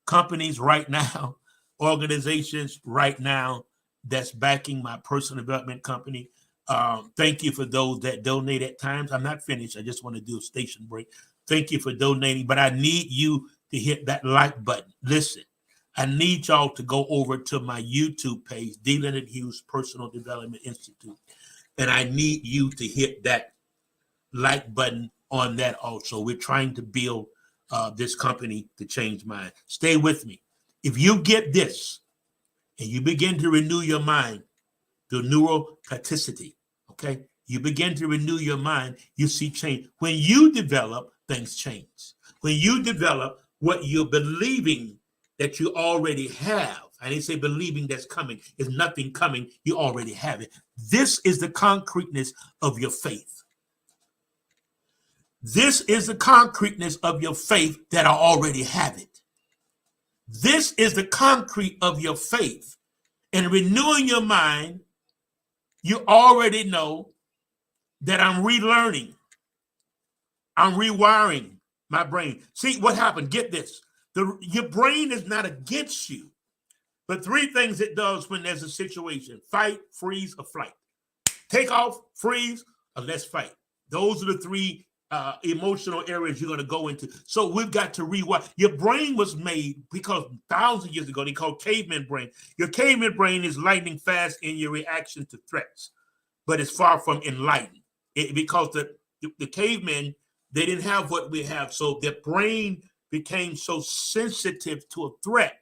companies right now, organizations right now that's backing my personal development company. Thank you for those that donate at times. I'm not finished. I just want to do a station break. Thank you for donating, but I need you to hit that like button. Listen, I need y'all to go over to my YouTube page, D. Leonard Hughes Personal Development Institute, and I need you to hit that like button on that also. We're trying to build this company to change mind. Stay with me. If you get this and you begin to renew your mind through neuroplasticity, okay? You begin to renew your mind, you see change. When you develop, things change. When you develop what you're believing that you already have, I didn't say believing that's coming, is nothing coming, you already have it. This is the concreteness of your faith. This is the concreteness of your faith that I already have it. This is the concrete of your faith. And renewing your mind, you already know that I'm relearning. I'm rewiring my brain. See what happened? Get this. Your brain is not against you, but three things it does when there's a situation: fight, freeze, or flight. Take off, freeze, or let's fight. Those are the three emotional areas you're going to go into. So we've got to rewire. Your brain was made because thousands of years ago, they called caveman brain. Your caveman brain is lightning fast in your reaction to threats, but it's far from enlightened. Because the cavemen, they didn't have what we have. So their brain became so sensitive to a threat.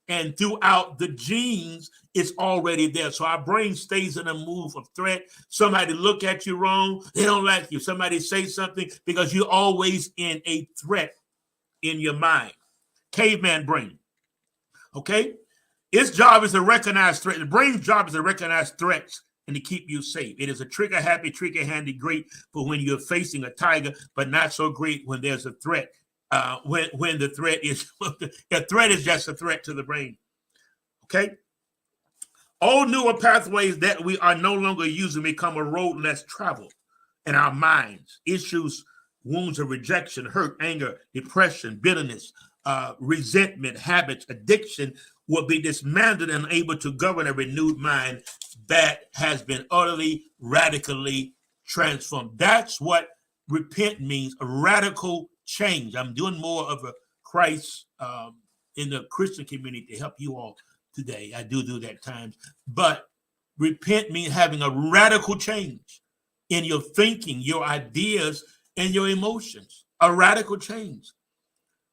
And throughout the genes, it's already there. So our brain stays in a move of threat. Somebody look at you wrong, they don't like you. Somebody say something, because you're always in a threat in your mind. Caveman brain. Okay? Its job is to recognize threats. The brain's job is to recognize threats and to keep you safe. It is a trigger happy, trigger handy, great for when you're facing a tiger, but not so great when there's a threat. When the threat is, the threat is just a threat to the brain. Okay? All neuropathways that we are no longer using become a road less traveled in our minds. Issues, wounds of rejection, hurt, anger, depression, bitterness, resentment, habits, addiction will be dismantled and able to govern a renewed mind that has been utterly, radically transformed. That's what repent means, a radical change. I'm doing more of a Christ in the Christian community to help you all today. I do that at times. But repent means having a radical change in your thinking, your ideas, and your emotions. A radical change.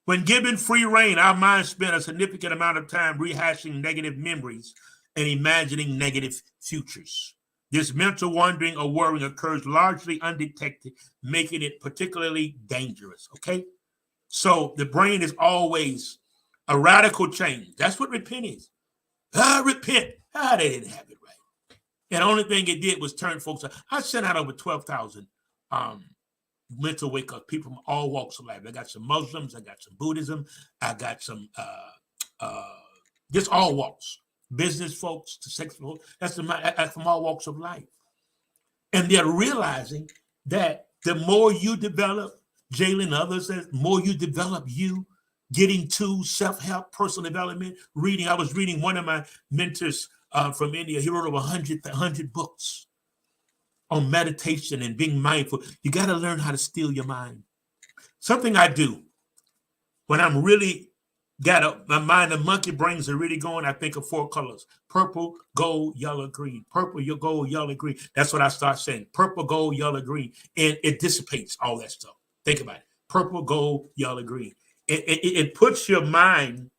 When given free rein, our minds spend a significant amount of time rehashing negative memories and imagining negative futures. This mental wandering or worrying occurs largely undetected, making it particularly dangerous, okay? So the brain is always a radical change. That's what repent is. Repent. They didn't have it right. And the only thing it did was turn folks out. I sent out over 12,000 mental wake-up people from all walks of life. I got some Muslims. I got some Buddhism. I got some just all walks. Business folks to sex folks, that's from all walks of life. And they're realizing that the more you develop, Jalen, others says, more you develop you, getting to self-help, personal development, reading. I was reading one of my mentors from India. He wrote over 100 books on meditation and being mindful. You got to learn how to steal your mind. Something I do when I'm really my mind, the monkey brains are really going. I think of four colors: purple, gold, yellow, green. Purple, gold, yellow, green. That's what I start saying. Purple, gold, yellow, green. And it dissipates all that stuff. Think about it. Purple, gold, yellow, green. It puts your mind,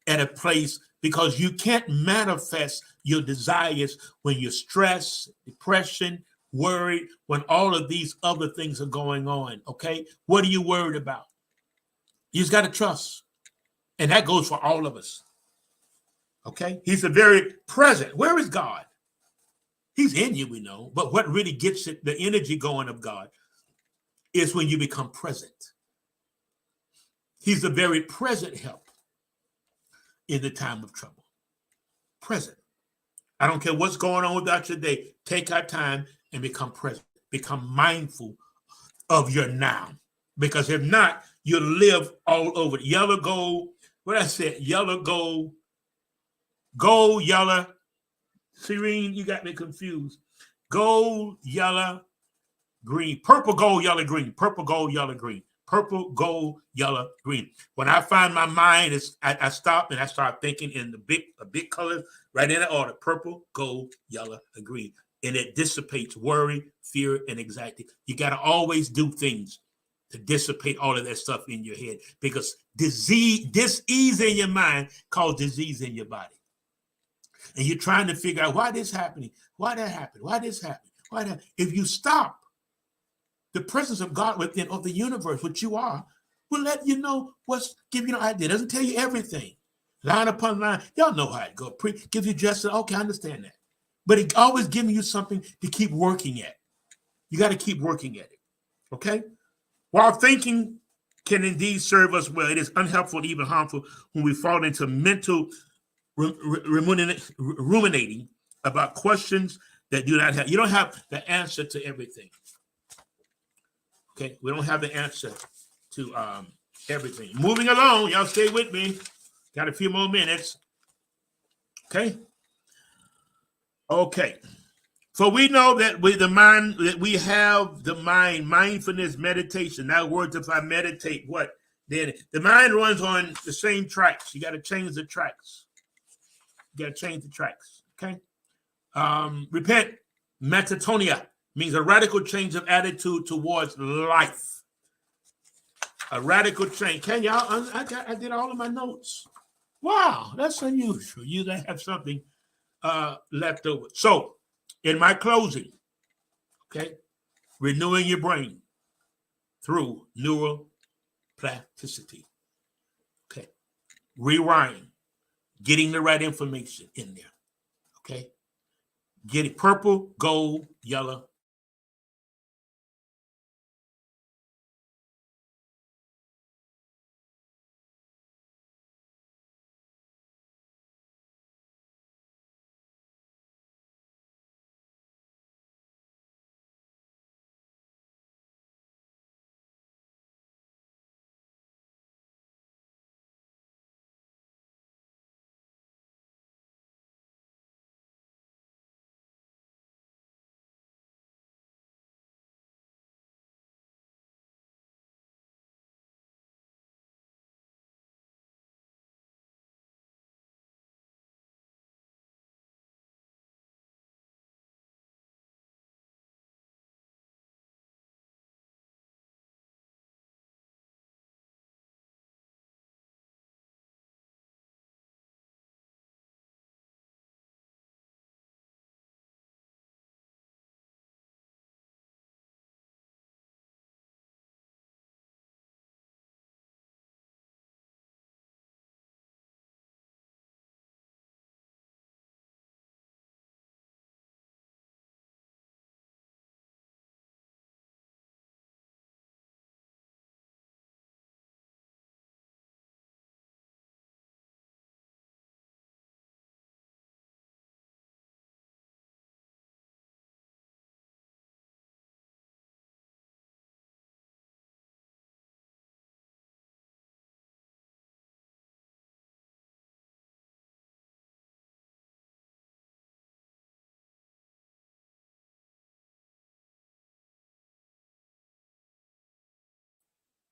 at a place, because you can't manifest your desires when you're stressed, depression, worried, when all of these other things are going on. Okay. What are you worried about? You just got to trust. And that goes for all of us. Okay. He's the very present. Where is God? He's in you, we know. But what really gets it, the energy going of God, is when you become present. He's the very present help in the time of trouble. Present. I don't care what's going on about your day. Take our time and become present. Become mindful of your now. Because if not, you'll live all over. Yellow, gold. What I said, yellow, gold, yellow. Serene, you got me confused. Gold, yellow, green. Purple, gold, yellow, green. Purple, gold, yellow, green. Purple, gold, yellow, green. When I find my mind, I stop and I start thinking in the big colors, right in the order: purple, gold, yellow, and green. And it dissipates worry, fear, and anxiety. You got to always do things to dissipate all of that stuff in your head, because dis-ease in your mind causes disease in your body. And you're trying to figure out why this happening, why that happened, why this happened, why that. If you stop, the presence of God within, of the universe, which you are, will let you know give you an idea. It doesn't tell you everything. Line upon line. Y'all know how it goes. Give you just, okay, I understand that. But it always giving you something to keep working at. You got to keep working at it. Okay? While thinking can indeed serve us well, it is unhelpful and even harmful when we fall into mental ruminating about questions that do not have. You don't have the answer to everything. Okay, we don't have the answer to everything. Moving along, y'all stay with me. Got a few more minutes. Okay. Okay. For we know that with the mind, that we have the mind, mindfulness, meditation. That word, if I meditate, what? Then the mind runs on the same tracks. You got to change the tracks. You got to change the tracks. Okay. Repent, metanoia, means a radical change of attitude towards life. A radical change. Can y'all? I did all of my notes. Wow, that's unusual. You have something left over. So, in my closing, okay, renewing your brain through neuroplasticity. Okay, rewiring, getting the right information in there. Okay, getting purple, gold, yellow.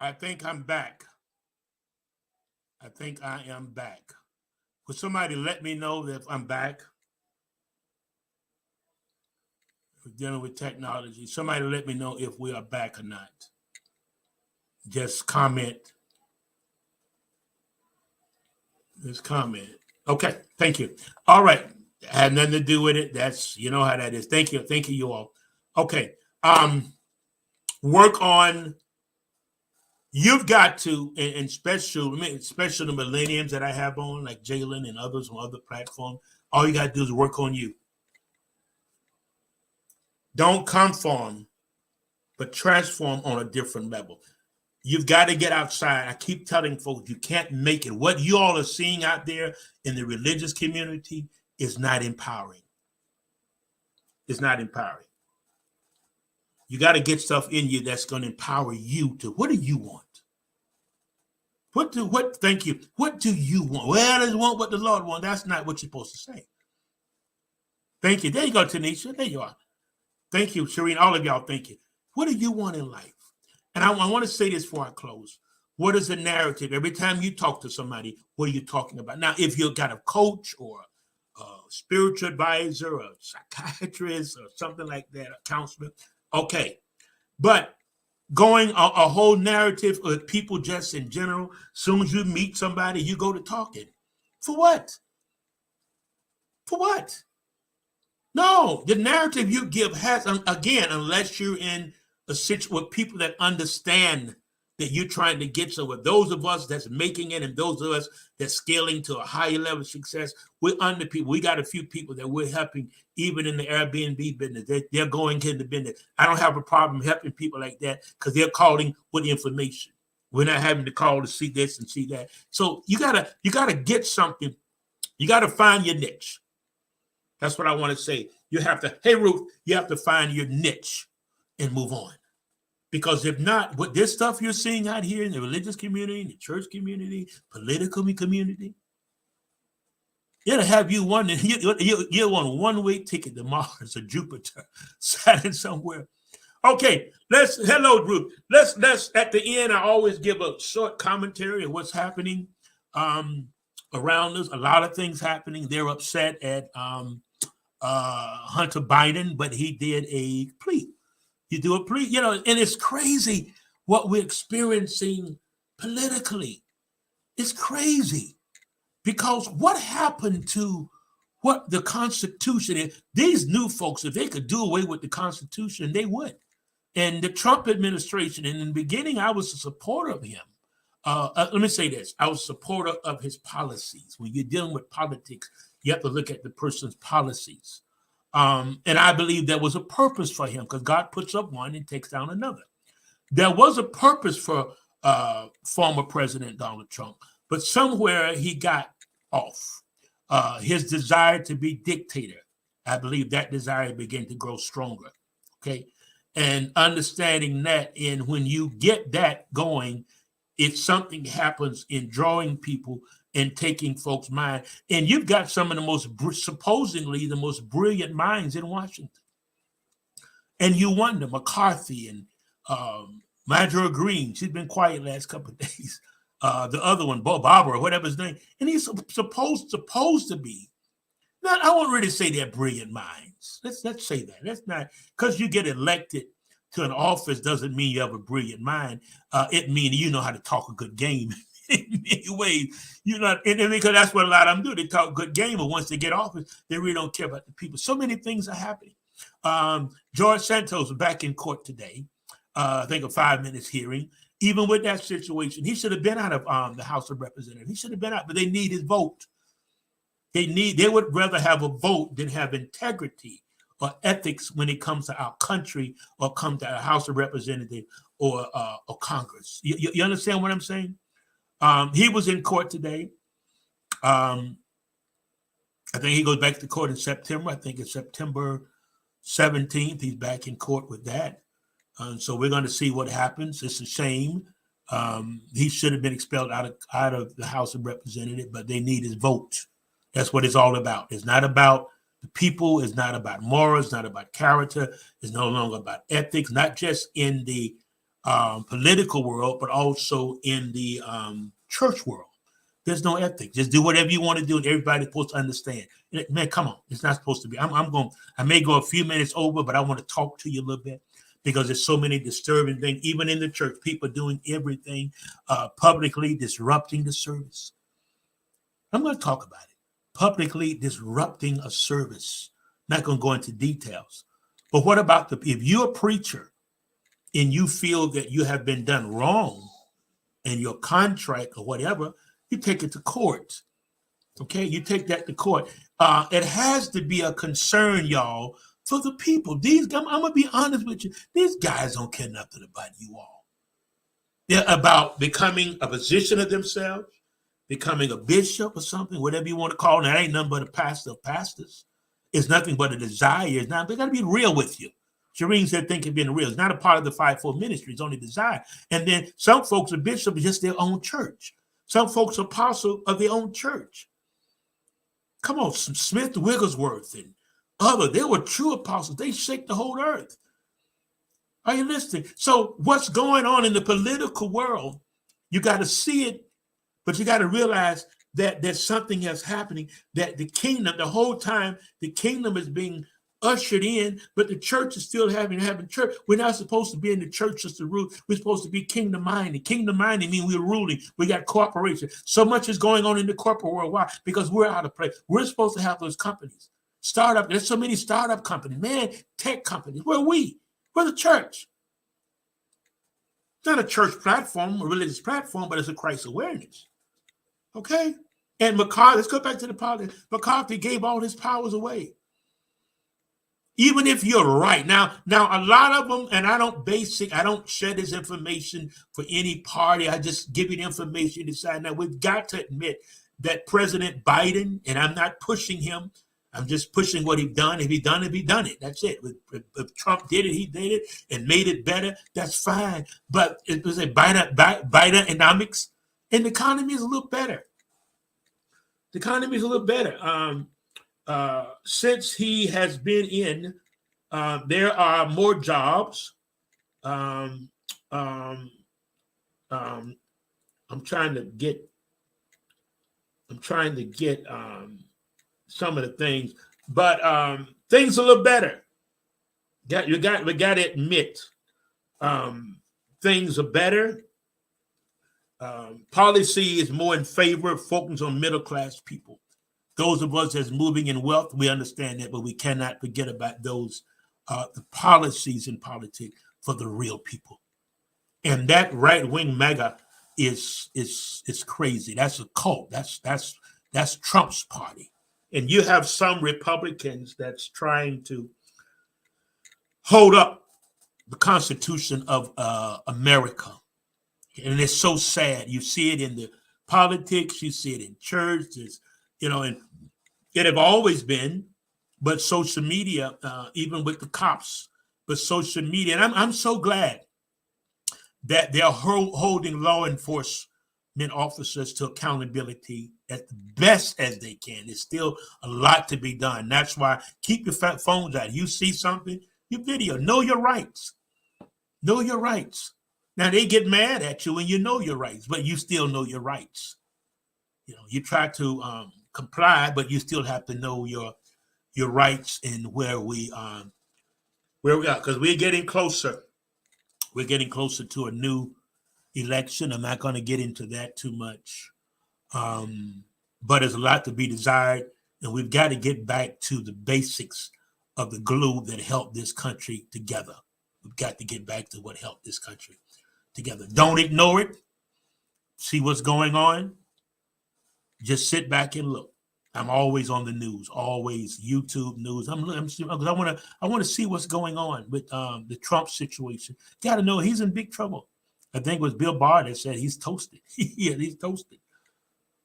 I think I'm back. I think I am back. Would somebody let me know if I'm back? We're dealing with technology. Somebody let me know if we are back or not. Just comment. Just comment. Okay, thank you. All right. Had nothing to do with it. That's, you know how that is. Thank you. Thank you all. Okay. Work on, you've got to, and especially the millenniums that I have on, like Jalen and others on other platforms, all you got to do is work on you. Don't conform, but transform on a different level. You've got to get outside. I keep telling folks, you can't make it. What you all are seeing out there in the religious community is not empowering. It's not empowering. You got to get stuff in you that's going to empower you to, what do you want? Thank you. What do you want? Well, I just want what the Lord wants. That's not what you're supposed to say. Thank you. There you go, Tanisha. There you are. Thank you, Shireen. All of y'all, thank you. What do you want in life? And I want to say this before I close. What is the narrative? Every time you talk to somebody, what are you talking about? Now, if you've got a coach or a spiritual advisor, or a psychiatrist, or something like that, a counselor, okay. But going a whole narrative of people just in general, as soon as you meet somebody, you go to talking. For what? For what? No, the narrative you give has, again, unless you're in a situation with people that understand that you're trying to get somewhere. Those of us that's making it and those of us that's scaling to a higher level of success, we're under people. We got a few people that we're helping, even in the Airbnb business. They're going into business. I don't have a problem helping people like that because they're calling with information. We're not having to call to see this and see that. So you gotta get something. You gotta find your niche. That's what I want to say. You have to, hey, Ruth, you have to find your niche and move on. Because if not, what this stuff you're seeing out here in the religious community, in the church community, political community, it'll have you wondering, you want a one-way ticket to Mars or Jupiter, Saturn somewhere. Okay, hello, Ruth. Let's, at the end, I always give a short commentary of what's happening around us. A lot of things happening. They're upset at Hunter Biden, but he did a plea. You do a plea, and it's crazy what we're experiencing politically. It's crazy because what happened to what the Constitution is? These new folks, if they could do away with the Constitution, they would. And the Trump administration, in the beginning, I was a supporter of him. Let me say this. I was a supporter of his policies. When you're dealing with politics, you have to look at the person's policies. And I believe there was a purpose for him because God puts up one and takes down another. There was a purpose for former President Donald Trump, but somewhere he got off. His desire to be dictator, I believe that desire began to grow stronger. Okay. And understanding that, and when you get that going, if something happens in drawing people and taking folks' mind, and you've got some of the most, supposedly the most brilliant minds in Washington. And you wonder, McCarthy and Marjorie Green, she's been quiet last couple of days. The other one, Barbara, whatever his name, and he's supposed to be. Now, I won't really say they're brilliant minds. Let's say that. That's not, because you get elected to an office doesn't mean you have a brilliant mind. It means you know how to talk a good game. In many ways, and because that's what a lot of them do. They talk good game, but once they get office, they really don't care about the people. So many things are happening. George Santos was back in court today. I think a 5 minutes hearing. Even with that situation, he should have been out of the House of Representatives. He should have been out, but they need his vote. They would rather have a vote than have integrity or ethics when it comes to our country or come to our House of Representatives or Congress. You understand what I'm saying? He was in court today. I think he goes back to court in September. I think it's September 17th. He's back in court with that. So we're going to see what happens. It's a shame. He should have been expelled out of the House of Representatives, but they need his vote. That's what it's all about. It's not about the people. It's not about morals. It's not about character. It's no longer about ethics, not just in the political world, but also in the church world. There's no ethics. Just do whatever you want to do, and everybody's supposed to understand. Man, come on. It's not supposed to be. I may go a few minutes over, but I want to talk to you a little bit because there's so many disturbing things, even in the church. People doing everything publicly, disrupting the service. I'm going to talk about it. Publicly disrupting a service. Not going to go into details. But what about if you're a preacher and you feel that you have been done wrong in your contract or whatever, you take it to court. Okay, you take that to court. It has to be a concern, y'all, for the people. I'm going to be honest with you. These guys don't care nothing about you all. They're about becoming a position of themselves, becoming a bishop or something, whatever you want to call it. That ain't nothing but a pastor of pastors. It's nothing but a desire. They got to be real with you. Shireen said, think of being real. It's not a part of the fivefold ministry. It's only desire. And then some folks are bishops of just their own church. Some folks are apostles of their own church. Come on, some Smith Wigglesworth and others. They were true apostles. They shake the whole earth. Are you listening? So what's going on in the political world, you got to see it, but you got to realize that there's something else happening, that the kingdom, the whole time, the kingdom is being ushered in, but the church is still having church. We're not supposed to be in the church just to rule. We're supposed to be kingdom minded. Kingdom minded means we're ruling. We got cooperation. So much is going on in the corporate world. Why? Because we're out of place. We're supposed to have those companies. Startup. There's so many startup companies, man, tech companies. Where are we? We're the church. It's not a church platform, a religious platform, but it's a Christ awareness. Okay? And McCarthy, let's go back to the politics. McCarthy gave all his powers away. Even if you're right. Now, a lot of them, and I don't share this information for any party. I just give you the information you decide. Now, we've got to admit that President Biden, and I'm not pushing him, I'm just pushing what he's done. If he done it, he done it. That's it. If Trump did it, he did it and made it better. That's fine. But it was a Bidenomics, and the economy is a little better. The economy is a little better. Since he has been in, there are more jobs. I'm trying to get some of the things, but things are a little better. We got to admit, things are better. Policy is more in favor of focus on middle class people. Those of us that's moving in wealth, we understand that, but we cannot forget about those the policies in politics for the real people. And that right-wing MAGA is crazy. That's a cult. That's Trump's party. And you have some Republicans that's trying to hold up the Constitution of America. And it's so sad. You see it in the politics, you see it in church, and it have always been, but social media, even with the cops, but social media, and I'm so glad that they're holding law enforcement officers to accountability as best as they can. There's still a lot to be done. That's why keep your phones out. You see something, you video. Know your rights. Know your rights. Now, they get mad at you when you know your rights, but you still know your rights. You try to comply, but you still have to know your rights and where we are, because we're getting closer. We're getting closer to a new election. I'm not going to get into that too much, but there's a lot to be desired, and we've got to get back to the basics of the glue that held this country together. We've got to get back to what held this country together. Don't ignore it. See what's going on. Just sit back and look. I'm always on the news, always YouTube news. I want to see what's going on with the Trump situation. Got to know he's in big trouble. I think it was Bill Barr that said he's toasted. Yeah, he's toasted.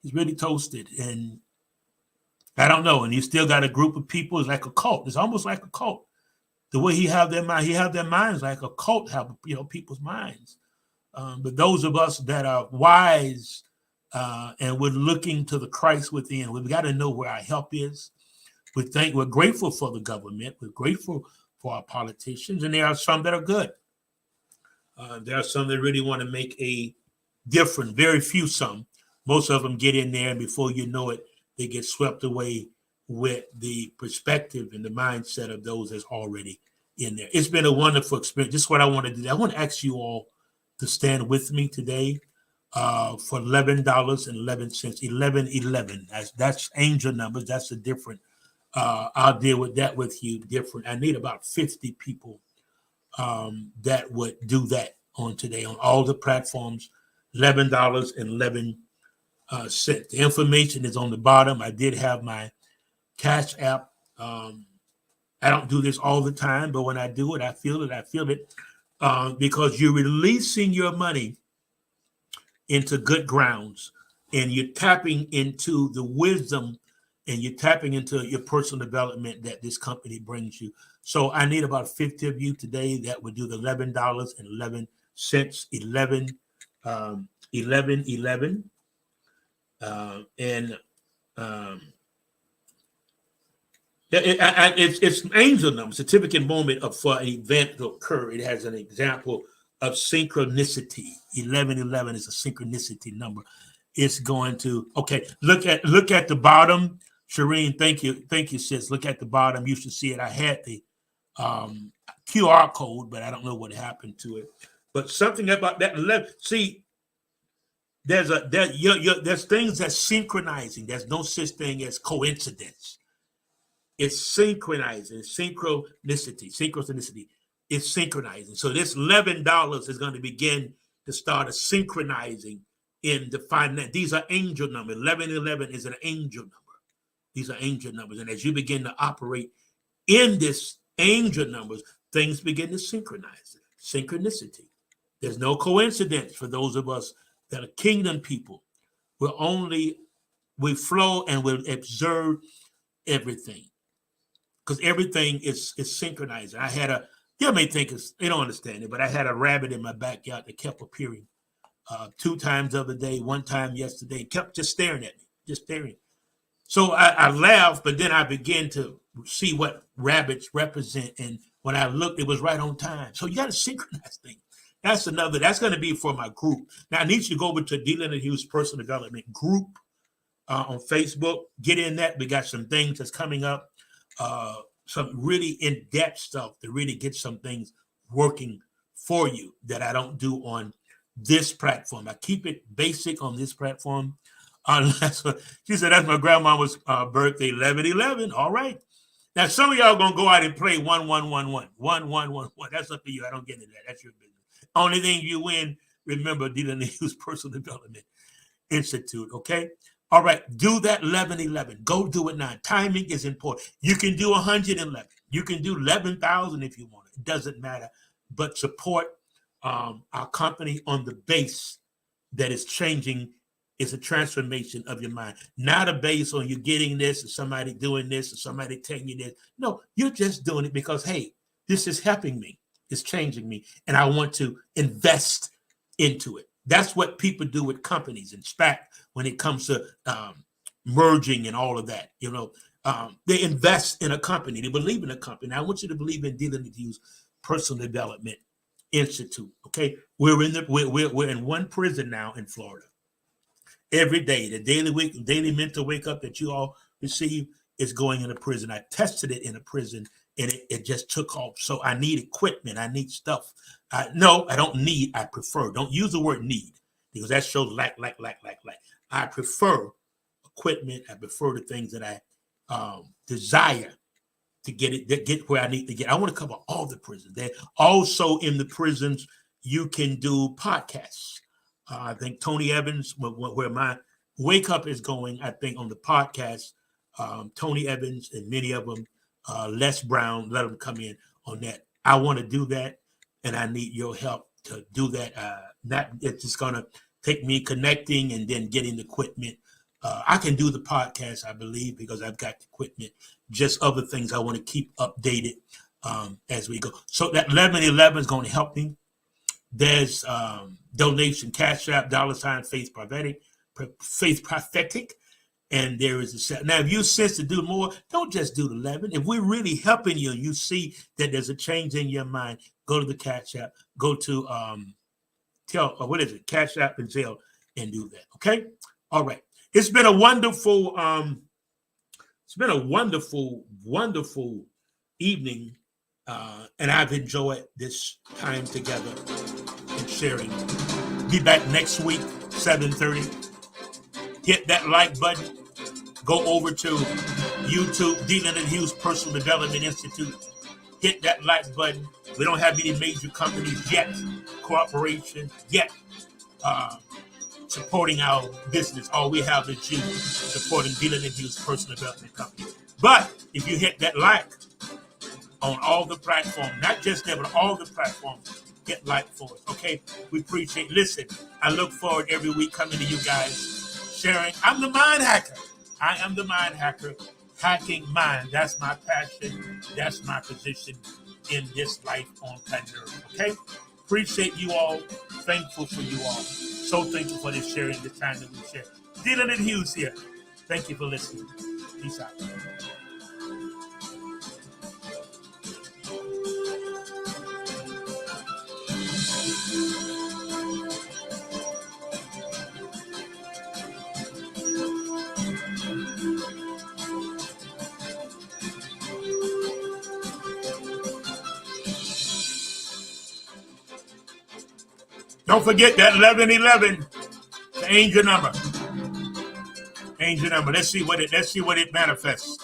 He's really toasted, and I don't know. And you still got a group of people. It's like a cult. It's almost like a cult. The way he have their minds like a cult have people's minds. But those of us that are wise. And we're looking to the Christ within. We've got to know where our help is. We're grateful for the government. We're grateful for our politicians. And there are some that are good. There are some that really want to make a difference. Very few some Most of them get in there, and before you know it, they get swept away with the perspective and the mindset of those that's already in there. It's been a wonderful experience. This is what I want to do. I want to ask you all to stand with me today for $11.11. 1111. That's angel numbers. That's a different. I'll deal with that with you different. I need about 50 people that would do that on today on all the platforms. $11.11. The information is on the bottom. I did have my Cash App. I don't do this all the time, but when I do it, I feel it. I feel it because you're releasing your money into good grounds, and you're tapping into the wisdom, and you're tapping into your personal development that this company brings you. So I need about 50 of you today that would do the $11.11. 11, 11. It's an angel number, certificate moment for an event to occur. It has an example of synchronicity. 1111 is a synchronicity number. It's going to look at the bottom. Shireen, thank you, sis. Look at the bottom. You should see it. I had the QR code, but I don't know what happened to it. But something about that 11. See, there's things that's synchronizing. There's no such thing as coincidence. It's synchronizing, synchronicity. It's synchronizing. So this $11 is going to begin to start synchronizing in the finance. These are angel numbers. 1111 is an angel number. These are angel numbers. And as you begin to operate in this angel numbers, things begin to synchronize. Synchronicity. There's no coincidence for those of us that are kingdom people. We flow and we observe everything. Because everything is synchronized. You may think they don't understand it, but I had a rabbit in my backyard that kept appearing 2 times the other day, 1 time yesterday, kept just staring at me, just staring. So I laughed, but then I began to see what rabbits represent. And when I looked, it was right on time. So you got to synchronize things. That's going to be for my group. Now I need you to go over to Dylan and Hughes Personal Development Group on Facebook. Get in that. We got some things that's coming up. Some really in-depth stuff to really get some things working for you that I don't do on this platform. I keep it basic on this platform. She said, that's my grandma's birthday, 11/11. All right. Now, some of y'all going to go out and play 1111. 1111. That's up to you. I don't get into that. That's your business. Only thing you win, remember, Dylan Hughes Personal Development Institute, okay? All right, do that 1111. Go do it now. Timing is important. You can do 111. You can do 11,000 if you want. It doesn't matter. But support our company on the base that is changing. Is a transformation of your mind, not a base on you getting this or somebody doing this or somebody telling you this. No, you're just doing it because, hey, this is helping me. It's changing me. And I want to invest into it. That's what people do with companies and SPAC when it comes to merging and all of that. They invest in a company. They believe in a company. I want you to believe in Dylan Hughes Personal Development Institute. Okay, we're in one prison now in Florida. Every day, the daily mental wake up that you all receive is going in a prison. I tested it in a prison and it just took off. So I need equipment. I need stuff. No, I don't need. I prefer. Don't use the word need because that shows lack. I prefer equipment. I prefer the things that I desire to get where I need to get. I want to cover all the prisons. They also in the prisons you can do podcasts. I think Tony Evans, where my wake up is going, I think on the podcast, Tony Evans and many of them, Les Brown, let them come in on that. I want to do that, and I need your help to do that. It's just going to take me connecting and then getting the equipment. I can do the podcast, I believe, because I've got the equipment. Just other things I want to keep updated as we go. So that 1111 is going to help me. There's donation, Cash App, $, Faith Prophetic, and there is a now. If you sense to do more, don't just do the 11. If we're really helping you, and you see that there's a change in your mind, go to the Cash App, go to Cash App and Zelle, and do that. Okay. All right. It's been a wonderful evening. And I've enjoyed this time together and sharing. Be back next week, 7:30. Hit that like button. Go over to YouTube, Dealing and Hughes Personal Development Institute. Hit that like button. We don't have any major companies yet, corporations yet, supporting our business. All we have is you supporting Dealing and Hughes Personal Development Company. But if you hit that like on all the platforms, not just there, but all the platforms, hit like for us. Okay, we appreciate. Listen, I look forward every week coming to you guys, sharing. I'm the mind hacker. I am the mind hacker, hacking mind. That's my passion. That's my position in this life on planet Earth. Okay, appreciate you all. Thankful for you all. So thankful for this sharing, the time that we share. Dylan and Hughes here. Thank you for listening. Peace out. Don't forget that 1111, the angel number. Angel number. Let's see what it manifests.